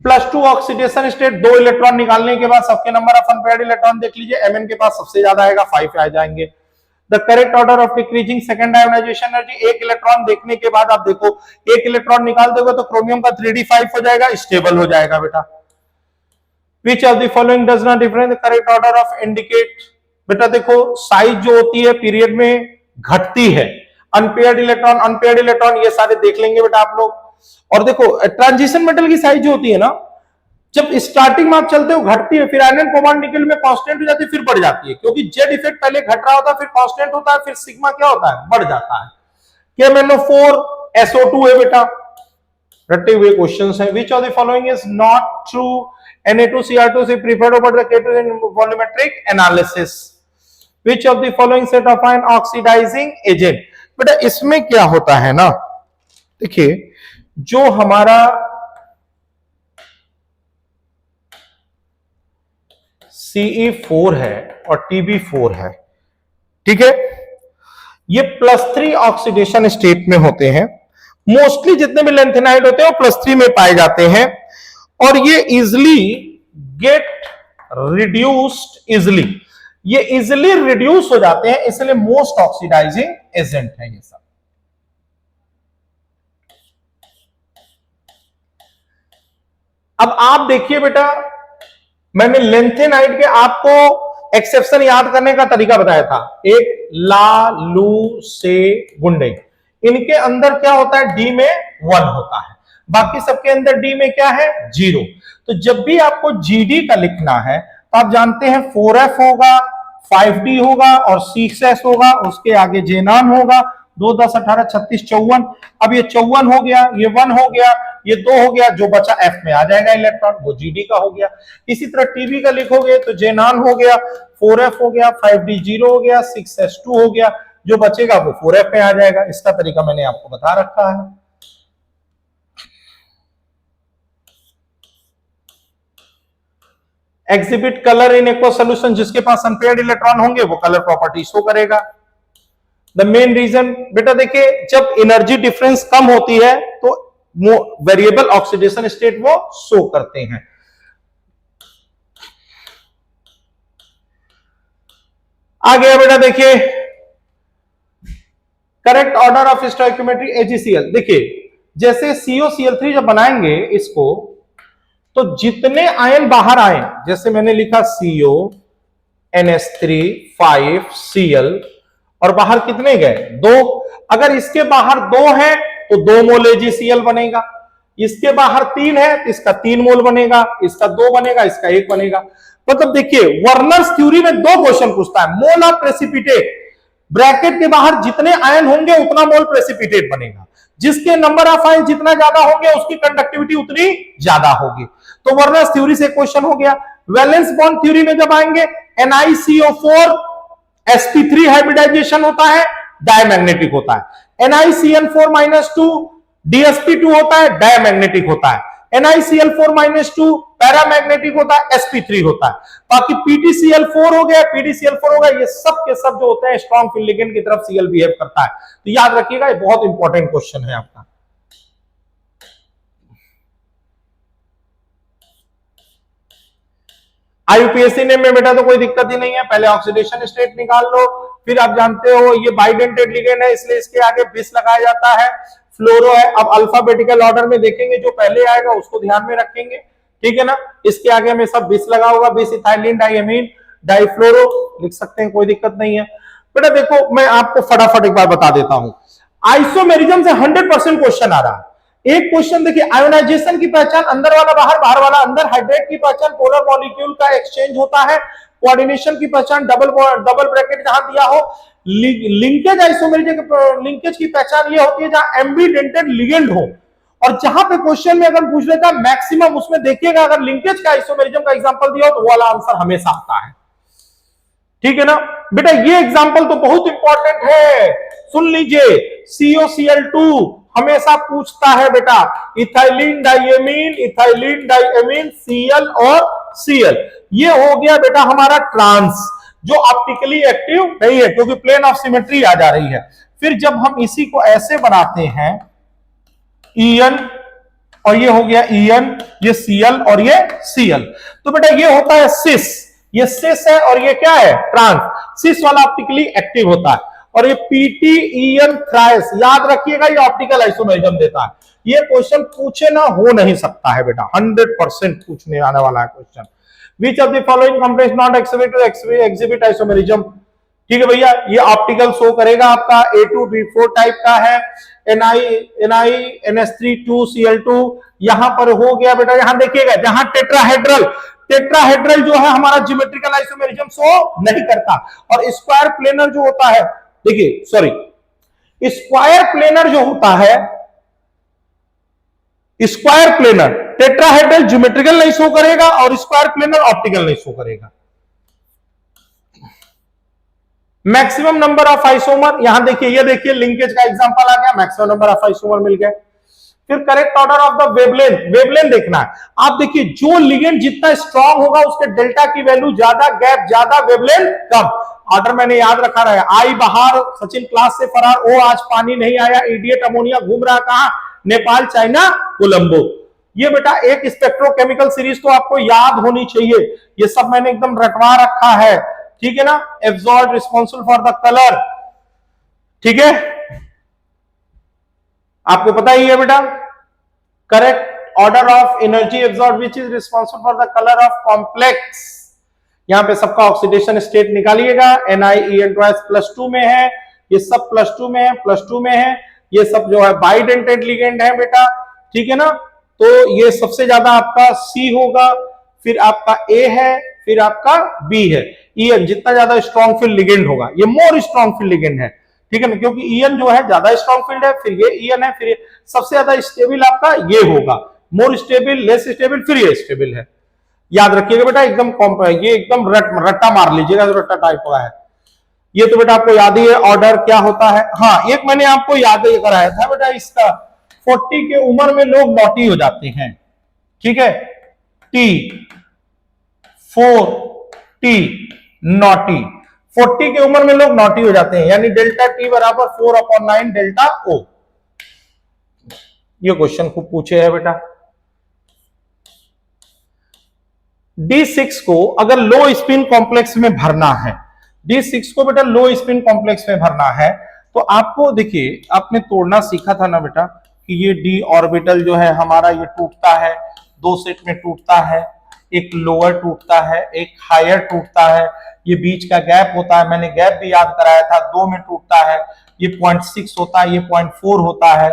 +2 ऑक्सीडेशन स्टेट, 2 इलेक्ट्रॉन निकालने के बाद सबके नंबर ऑफ अनपेयर्ड इलेक्ट्रॉन देख लीजिए, Mn के पास सबसे ज्यादा आएगा, 5 आ जाएंगे। The correct order of decreasing second ionisation energy, एक इलेक्ट्रॉन देखने के बाद आप देखो, एक इलेक्ट्रॉन निकाल दोगे तो क्रोमियम का 3d5 हो जाएगा, स्टेबल हो जाएगा बेटा। विच of the following does not difference the correct order of indicate, बेटा देखो साइज जो होती है पीरियड में घटती है, अनपेयर्ड इलेक्ट्रॉन ये सारे देख लेंगे बेटा आप लोग। और देखो ट्रांजिशन मेटल की साइज जो होती है ना, जब स्टार्टिंग में आप चलते हो घटती है, फिर आयरन कोबाल्ट निकल में कांस्टेंट हो जाती है, फिर बढ़ जाती है, क्योंकि जेड इफेक्ट पहले घट रहा होता है, फिर कांस्टेंट होता है, फिर सिग्मा क्या होता है, बढ़ जाता है। KMnO4 SO2 है बेटा, रटे हुए क्वेश्चंस हैं। Which of the following is not true, Na2Cr2 से preferred over the K2 in volumetric analysis. Which of the following set of ion oxidising agent, बेटा इसमें क्या होता है ना, देखिए जो हमारा Ce4 है और Tb4 है, ठीक है, ये +3 ऑक्सीडेशन स्टेट में होते हैं। मोस्टली जितने भी लेंथेनाइड होते हैं वो +3 में पाए जाते हैं, और ये इजिली गेट रिड्यूस्ड, ये इजिली रिड्यूस हो जाते हैं, इसलिए मोस्ट ऑक्सीडाइजिंग एजेंट है ये सब। अब आप देखिए बेटा, मैंने लेंथेनाइड के आपको एक्सेप्शन याद करने का तरीका बताया था, एक ला, लू, से, गुंडे, इनके अंदर क्या होता है, डी में 1 होता है, बाकी सबके अंदर डी में क्या है, 0। तो जब भी आपको जीडी का लिखना है तो आप जानते हैं 4F होगा, 5D होगा और 6S होगा, उसके आगे जेनान होगा, 2 10 18 36 54। अब ये 54 हो गया, ये 1 हो गया, ये 2 हो गया, जो बचा F में आ जाएगा इलेक्ट्रॉन, वो जीडी का हो गया। इसी तरह टीबी का लिखोगे तो जेनान हो गया, 4F हो गया, 5D 0 हो गया, 6S2 हो गया, जो बचेगा वो 4F में आ जाएगा। इसका तरीका मैंने आपको बता रखा है। Exhibit colour in aqua solution, जिसके पास अनपेयर्ड इलेक्ट्रॉन होंगे वो कलर प्रॉपर्टी शो करेगा। द मेन रीजन, बेटा देखिए जब एनर्जी डिफरेंस कम होती है तो वो वेरिएबल ऑक्सीडेशन स्टेट वो शो करते हैं। आ गया बेटा देखिए correct order of stoichiometry AgCl। देखिए जैसे COCl3 जब बनाएंगे इसको, तो जितने आयन बाहर आए, जैसे मैंने लिखा CO NH3 5Cl, और बाहर कितने गए, 2। अगर इसके बाहर 2 है तो 2 मोल AgCl बनेगा, इसके बाहर 3 है तो इसका 3 मोल बनेगा, इसका 2 बनेगा, इसका 1 बनेगा। मतलब देखिए वर्नर्स थ्योरी में 2 क्वेश्चन पूछता है, मोल ऑफ प्रेसिपिटेट, ब्रैकेट के बाहर जितने आयन होंगे उतना मोल प्रेसिपिटेट बनेगा, जिसके नंबर ऑफ आयन जितना ज्यादा होंगे उसकी कंडक्टिविटी उतनी ज्यादा होगी। तो वर्नर्स थ्योरी से क्वेश्चन हो गया। वैलेंस बॉन्ड थ्योरी में जब आएंगे, NiCO4 sp3 हाइब्रिडाइजेशन होता है, डायमैग्नेटिक होता है। NiCl4-2 dsp2 होता है, डायमैग्नेटिक होता है। NiCl4-2 पैरामैग्नेटिक होता है, sp3 होता है। बाकी PtCl4 हो गया, PdCl4 हो गया, ये सब के सब जो होते हैं स्ट्रॉन्ग फील्ड लिगेंड की तरफ Cl बिहेव करता है। तो याद रखिएगा, ये बहुत इंपॉर्टेंट क्वेश्चन है आपका। IUPAC ने में बेटा तो कोई दिक्कत ही नहीं है, पहले ऑक्सीडेशन स्टेट निकाल लो, फिर आप जानते हो ये बाइडेंटेड लिगेंड है इसलिए इसके आगे बिस लगाया जाता है, फ्लोरो है। अब अल्फाबेटिकल ऑर्डर में देखेंगे, जो पहले आएगा उसको ध्यान में रखेंगे, ठीक है ना। इसके आगे में सब बिस लगा होगा, बिस इथाइलिन डाइएमीन डाइफ्लोरो लिख सकते हैं, कोई दिक्कत नहीं है। बेटा देखो मैं आपको फटाफट एक बार बता देता हूं, आइसोमेरिज्म से 100% क्वेश्चन आ रहा है। एक क्वेश्चन देखिए, आयोनाइजेशन की पहचान अंदर वाला बाहर, बाहर वाला अंदर, हाइड्रेट की पहचान पोलर मॉलिक्यूल का एक्सचेंज होता है, कोऑर्डिनेशन की पहचान डबल ब्रैकेट जहां दिया हो, लिंकेज आइसोमेरिज्म लिंकेज की पहचान ये होती है जहां एम्बिडेंटेड लिगेंड हो, और जहां पे क्वेश्चन में अगर पूछ लेता मैक्सिमम उसमें देखिएगा अगर लिंकेज का आइसोमेरिज्म का एग्जांपल दिया हो तो वो वाला आंसर हमेशा आता है। ठीक है ना बेटा, ये एग्जांपल तो बहुत इंपॉर्टेंट है, सुन लीजिए। COCl2 हमेशा पूछता है बेटा, ethylene diamine, ethylene diamine, Cl और Cl, ये हो गया बेटा हमारा ट्रांस, जो ऑप्टिकली एक्टिव नहीं है क्योंकि प्लेन ऑफ सिमेट्री आ जा रही है। फिर जब हम इसी को ऐसे बनाते हैं En, और ये हो गया En, ये Cl और ये Cl, तो बेटा ये होता है सिस, ये सिस है और ये क्या है ट्रांस। सिस वाला ऑप्टिकली एक्टिव होता है, और ये PTEN थ्राइस, याद रखिएगा ये ऑप्टिकल आइसोमेरिज्म देता है। ये क्वेश्चन पूछे ना हो नहीं सकता है बेटा, 100% पूछने आने वाला है question. Which of the following complex not exhibit isomerism, ठीक है भैया, ये ऑप्टिकल शो करेगा आपका, A2B4 टाइप का है, NiNH3 2Cl2, यहां पर हो गया बेटा, यहां देखिएगा जहां टेट्राहेड्रल जो है हमारा ज्योमेट्रिकल आइसोमेरिज्म शो नहीं करता, और स्क्वायर प्लेनर जो होता है, देखिए सॉरी, स्क्वायर प्लेनर जो होता है, स्क्वायर प्लेनर टेट्राहेड्रल ज्योमेट्रिकल नहीं शो करेगा और स्क्वायर प्लेनर ऑप्टिकल नहीं शो करेगा। मैक्सिमम नंबर ऑफ आइसोमर, यहां देखिए, ये देखिए लिंकेज का एग्जांपल आ गया, मैक्सिमम नंबर ऑफ आइसोमर मिल गया। फिर correct order of the wavelength, wavelength देखना है। आप देखिए जो लिगेंड जितना स्ट्रांग होगा उसके डेल्टा की वैल्यू ज्यादा, गैप ज्यादा, वेवलेंथ कम। ऑर्डर मैंने याद रखा रहा है, आई बाहर, सचिन क्लास से फरार, ओ आज पानी नहीं आया, इडियट अमोनिया घूम रहा कहां, नेपाल, चाइना, कोलंबो। ये बेटा एक स्पेक्ट्रोकेमिकल सीरीज तो आपको याद होनी चाहिए, ये सब मैंने एकदम रटवा रखा है, ठीक है ना। Absorb responsible for the colour, ठीक है, आपको पता ही है बेटा। Correct order of energy absorb which is responsible for the colour of complex, यहां पे सबका ऑक्सीडेशन स्टेट निकालिएगा, NiEN +2 में है, ये सब +2 में है, +2 में है, ये सब जो है बाइडेंटेड लिगेंड है बेटा, ठीक है ना। तो ये सबसे ज्यादा आपका C होगा, फिर आपका A है, फिर आपका B है। En जितना ज्यादा स्ट्रॉन्ग फील्ड लिगेंड होगा, ये मोर स्ट्रॉन्ग फील्ड लिगेंड है, ठीक है ना, क्योंकि En जो है ज्यादा स्ट्रॉन्ग फील्ड है, फिर ये En है, फिर सबसे ज्यादा स्टेबल आपका ये होगा, मोर स्टेबल, लेस स्टेबल, फिर ये स्टेबल है। याद रखिएगा बेटा, एकदम ये एकदम रट्टा मार लीजिएगा, रट्टा टाइप का है ये, तो बेटा आपको याद ही है ऑर्डर क्या होता है। हाँ, एक मैंने आपको याद कराया था बेटा, इसका 40 के उम्र में लोग नॉटी हो जाते हैं, ठीक है, T4T नॉटी, 40 की उम्र में लोग नॉटी हो जाते हैं, यानी डेल्टा T बराबर 4/9 डेल्टा O। ये क्वेश्चन खूब पूछे है बेटा। D6 को अगर लो स्पिन कॉम्प्लेक्स में भरना है, D6 को बेटा लो स्पिन कॉम्प्लेक्स में भरना है, तो आपको देखिए, आपने तोड़ना सीखा था ना बेटा, कि ये D ऑर्बिटल जो है हमारा ये टूटता है, दो सेट में टूटता है, एक लोअर टूटता है, एक हायर टूटता है, ये बीच का गैप होता है, मैंने गैप भी याद कराया था, 2 में टूटता है, ये 0.6 होता है, ये 0.4 होता है,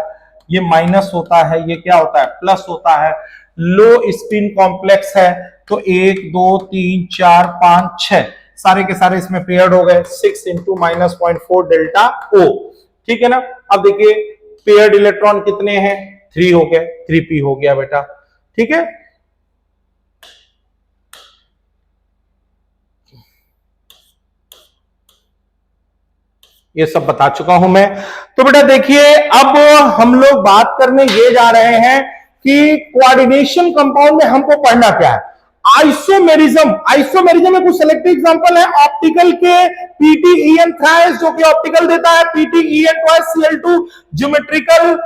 ये माइनस होता है, ये क्या होता है प्लस होता है। लो स्पिन कॉम्प्लेक्स है तो 1 2 3 4 5 6 सारे के सारे इसमें पेयर्ड हो गए, 6 × -0.4 डेल्टा O, ठीक है ना। अब देखिए पेयर्ड इलेक्ट्रॉन कितने हैं, 3 हो गए, 3p हो गया बेटा, ठीक है। ये सब बता चुका हूं मैं। तो बेटा देखिए, अब हम लोग बात करने ये जा रहे हैं कि कोऑर्डिनेशन कंपाउंड में हमको पढ़ना क्या है। आइसोमेरिज्म, आइसोमेरिज्म में कुछ सेलेक्टिव एग्जांपल है ऑप्टिकल के, PTEN थ्राइस जो कि ऑप्टिकल देता है, PTEN Cl2 ज्योमेट्रिकल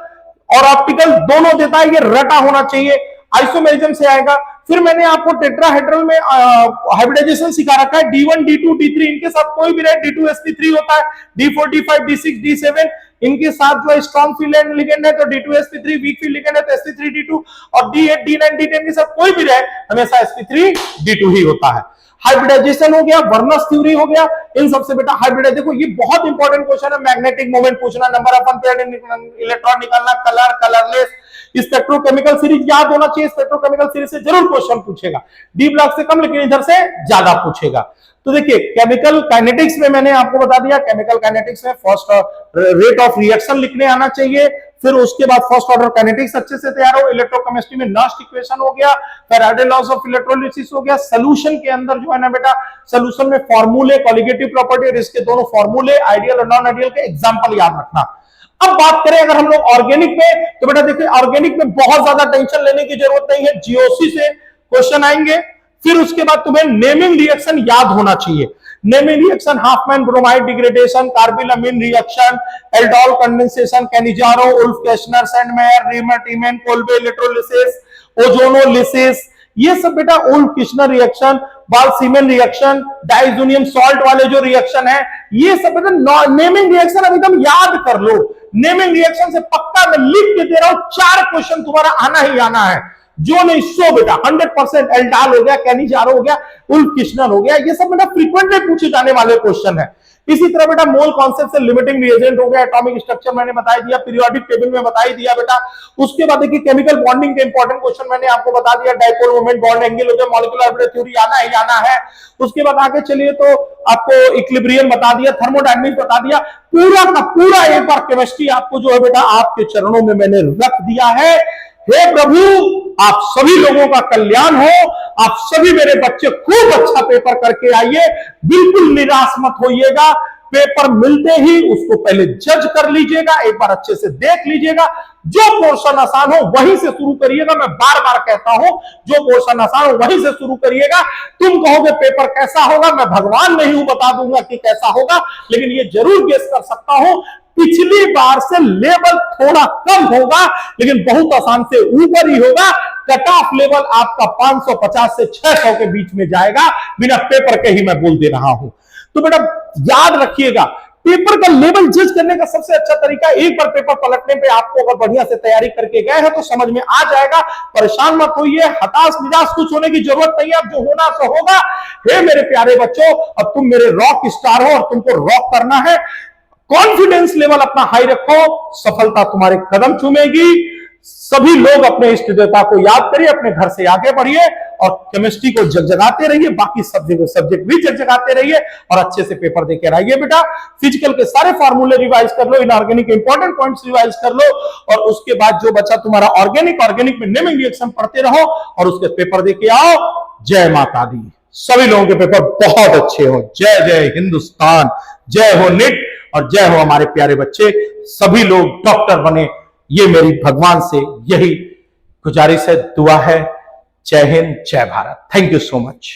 और ऑप्टिकल दोनों देता है, ये रटा होना चाहिए, आइसोमेरिज्म से आएगा। फिर मैंने आपको टेट्राहेड्रल में हाइब्रिडाइजेशन सिखा रखा है, D1 D2 D3, इनके साथ कोई भी रहे, D2sp3 होता है, D4 D5 D6 D7, इनके साथ जो स्ट्रॉन्ग फील्ड लिगेंड है तो D2sp3, वीक फील्ड लिगेंड है तो sp3 D2, और D8 D9 D10 के साथ कोई भी रहे हमेशा sp3 D2 ही होता है। हाइब्रिडाइजेशन हो गया, वर्नर्स थ्योरी हो गया, इन सबसे बेटा हाइब्रिडाइज। देखो ये बहुत इंपॉर्टेंट क्वेश्चन है, मैग्नेटिक मोमेंट पूछना, नंबर ऑफ अनपेयर्ड इलेक्ट्रॉन निकालना, कलर, कलरलेस, स्पेक्ट्रोकेमिकल सीरीज याद होना चाहिए, स्पेक्ट्रोकेमिकल सीरीज से जरूर क्वेश्चन पूछेगा, डी ब्लॉक से कम लेकिन इधर से ज्यादा पूछेगा। तो देखिए केमिकल काइनेटिक्स में मैंने आपको बता दिया, केमिकल काइनेटिक्स में फर्स्ट रेट ऑफ रिएक्शन लिखने आना चाहिए, फिर उसके बाद फर्स्ट ऑर्डर काइनेटिक्स अच्छे से तैयार हो, इलेक्ट्रोकेमिस्ट्री में नस्ट इक्वेशन हो गया, फैराडे लॉज ऑफ इलेक्ट्रोलिसिस हो गया, सॉल्यूशन के अंदर जो है ना बेटा, सॉल्यूशन में फॉर्मूले, कॉलिगेटिव प्रॉपर्टी और इसके दोनों फॉर्मूले, आइडियल और नॉन आइडियल के एग्जांपल याद रखना। अब बात करें अगर हम लोग ऑर्गेनिक में, तो बेटा देखिए ऑर्गेनिक में बहुत ज्यादा टेंशन लेने की जरूरत नहीं है, जीओसी से क्वेश्चन आएंगे, फिर उसके बाद तुम्हें नेमिंग रिएक्शन याद होना चाहिए। Naming reaction Hofmann bromide degradation, carbylamine reaction, aldol condensation, Cannizzaro, Wolff Kishner, Sandmeyer, Reimer Tiemann, Kolbe electrolysis, ozonolysis, ये सब बेटा Wolff Kishner reaction, Balz Schiemann reaction, diazonium salt वाले जो रिएक्शन है, ये सब बेटा नेमिंग रिएक्शन अब एकदम याद कर लो। नेमिंग रिएक्शन से पक्का मैं लिख के दे रहा हूं, 4 क्वेश्चन तुम्हारा आना ही आना है, जो नहीं सो बेटा 100%। एल्डाल हो गया, कैनिजारो हो गया, उल्फ केशनर हो गया, ये सब बेटा फ्रीक्वेंटली पूछे जाने वाले क्वेश्चन है। इसी तरह बेटा मोल कॉन्सेप्ट से लिमिटिंग रिएजेंट हो गया, एटॉमिक स्ट्रक्चर मैंने बता दिया, पीरियोडिक टेबल में बता ही दिया बेटा। उसके बाद देखिए केमिकल बॉन्डिंग के इंपॉर्टेंट क्वेश्चन मैंने आपको बता दिया, डाइपोल मोमेंट, बॉन्ड एंगल हो गया, मॉलिक्यूलर थ्योरी आना ही आना है। उसके बाद आगे चलिए तो आपको इक्विलिब्रियम बता दिया, थर्मोडायनेमिक्स बता दिया, पूरा का पूरा एक बार केमिस्ट्री आपको जो है बेटा आपके चरणों में मैंने रख दिया है। हे प्रभु आप सभी लोगों का कल्याण हो, आप सभी मेरे बच्चे खूब अच्छा पेपर करके आइए, बिल्कुल निराश मत होइएगा। पेपर मिलते ही उसको पहले जज कर लीजिएगा, एक बार अच्छे से देख लीजिएगा, जो पोर्शन आसान हो वहीं से शुरू करिएगा। मैं बार बार कहता हूं जो पोर्शन आसान हो वहीं से शुरू करिएगा। तुम कहोगे पेपर कैसा होगा, मैं भगवान नहीं हूं बता दूंगा कि कैसा होगा, लेकिन ये जरूर गेस कर सकता हूं पिछली बार से लेवल थोड़ा कम होगा, लेकिन बहुत आसान से ऊपर ही होगा। कट ऑफ लेवल आपका 550 से 600 के बीच में जाएगा, बिना पेपर के ही मैं बोल दे रहा हूं। तो बेटा याद रखिएगा, पेपर का लेवल जज करने का सबसे अच्छा तरीका, एक बार पेपर पलटने पे आपको अगर बढ़िया से तैयारी करके गए हैं तो समझ में आ जाएगा। परेशान मत होइए, हताश निराश कुछ होने की जरूरत नहीं है, अब जो होना सो होगा। हे मेरे प्यारे बच्चों, अब तुम मेरे रॉक स्टार हो और तुमको रॉक करना है। कॉन्फिडेंस लेवल अपना हाई रखो, सफलता तुम्हारे कदम चूमेगी। सभी लोग अपने इष्ट देवता को याद करिए, अपने घर से आगे बढ़िए और केमिस्ट्री को जगजगाते रहिए, बाकी सब्जेक्ट भी जगजगाते रहिए और अच्छे से पेपर देकर आइए बेटा। फिजिकल के सारे फॉर्मूले रिवाइज कर लो, इनऑर्गेनिक के इंपॉर्टेंट पॉइंट्स रिवाइज कर लो, और उसके बाद जो बचा तुम्हारा ऑर्गेनिक में नेमिंग रिएक्शन पढ़ते रहो और उसके पेपर देके आओ। जय माता दी, सभी लोगों के पेपर बहुत अच्छे हो। जय जय हिंदुस्तान, जय हो निट और जय हो हमारे प्यारे बच्चे, सभी लोग डॉक्टर बने, ये मेरी भगवान से यही गुजारिश है, दुआ है। जय हिंद, जय Bharat. Thank you so much.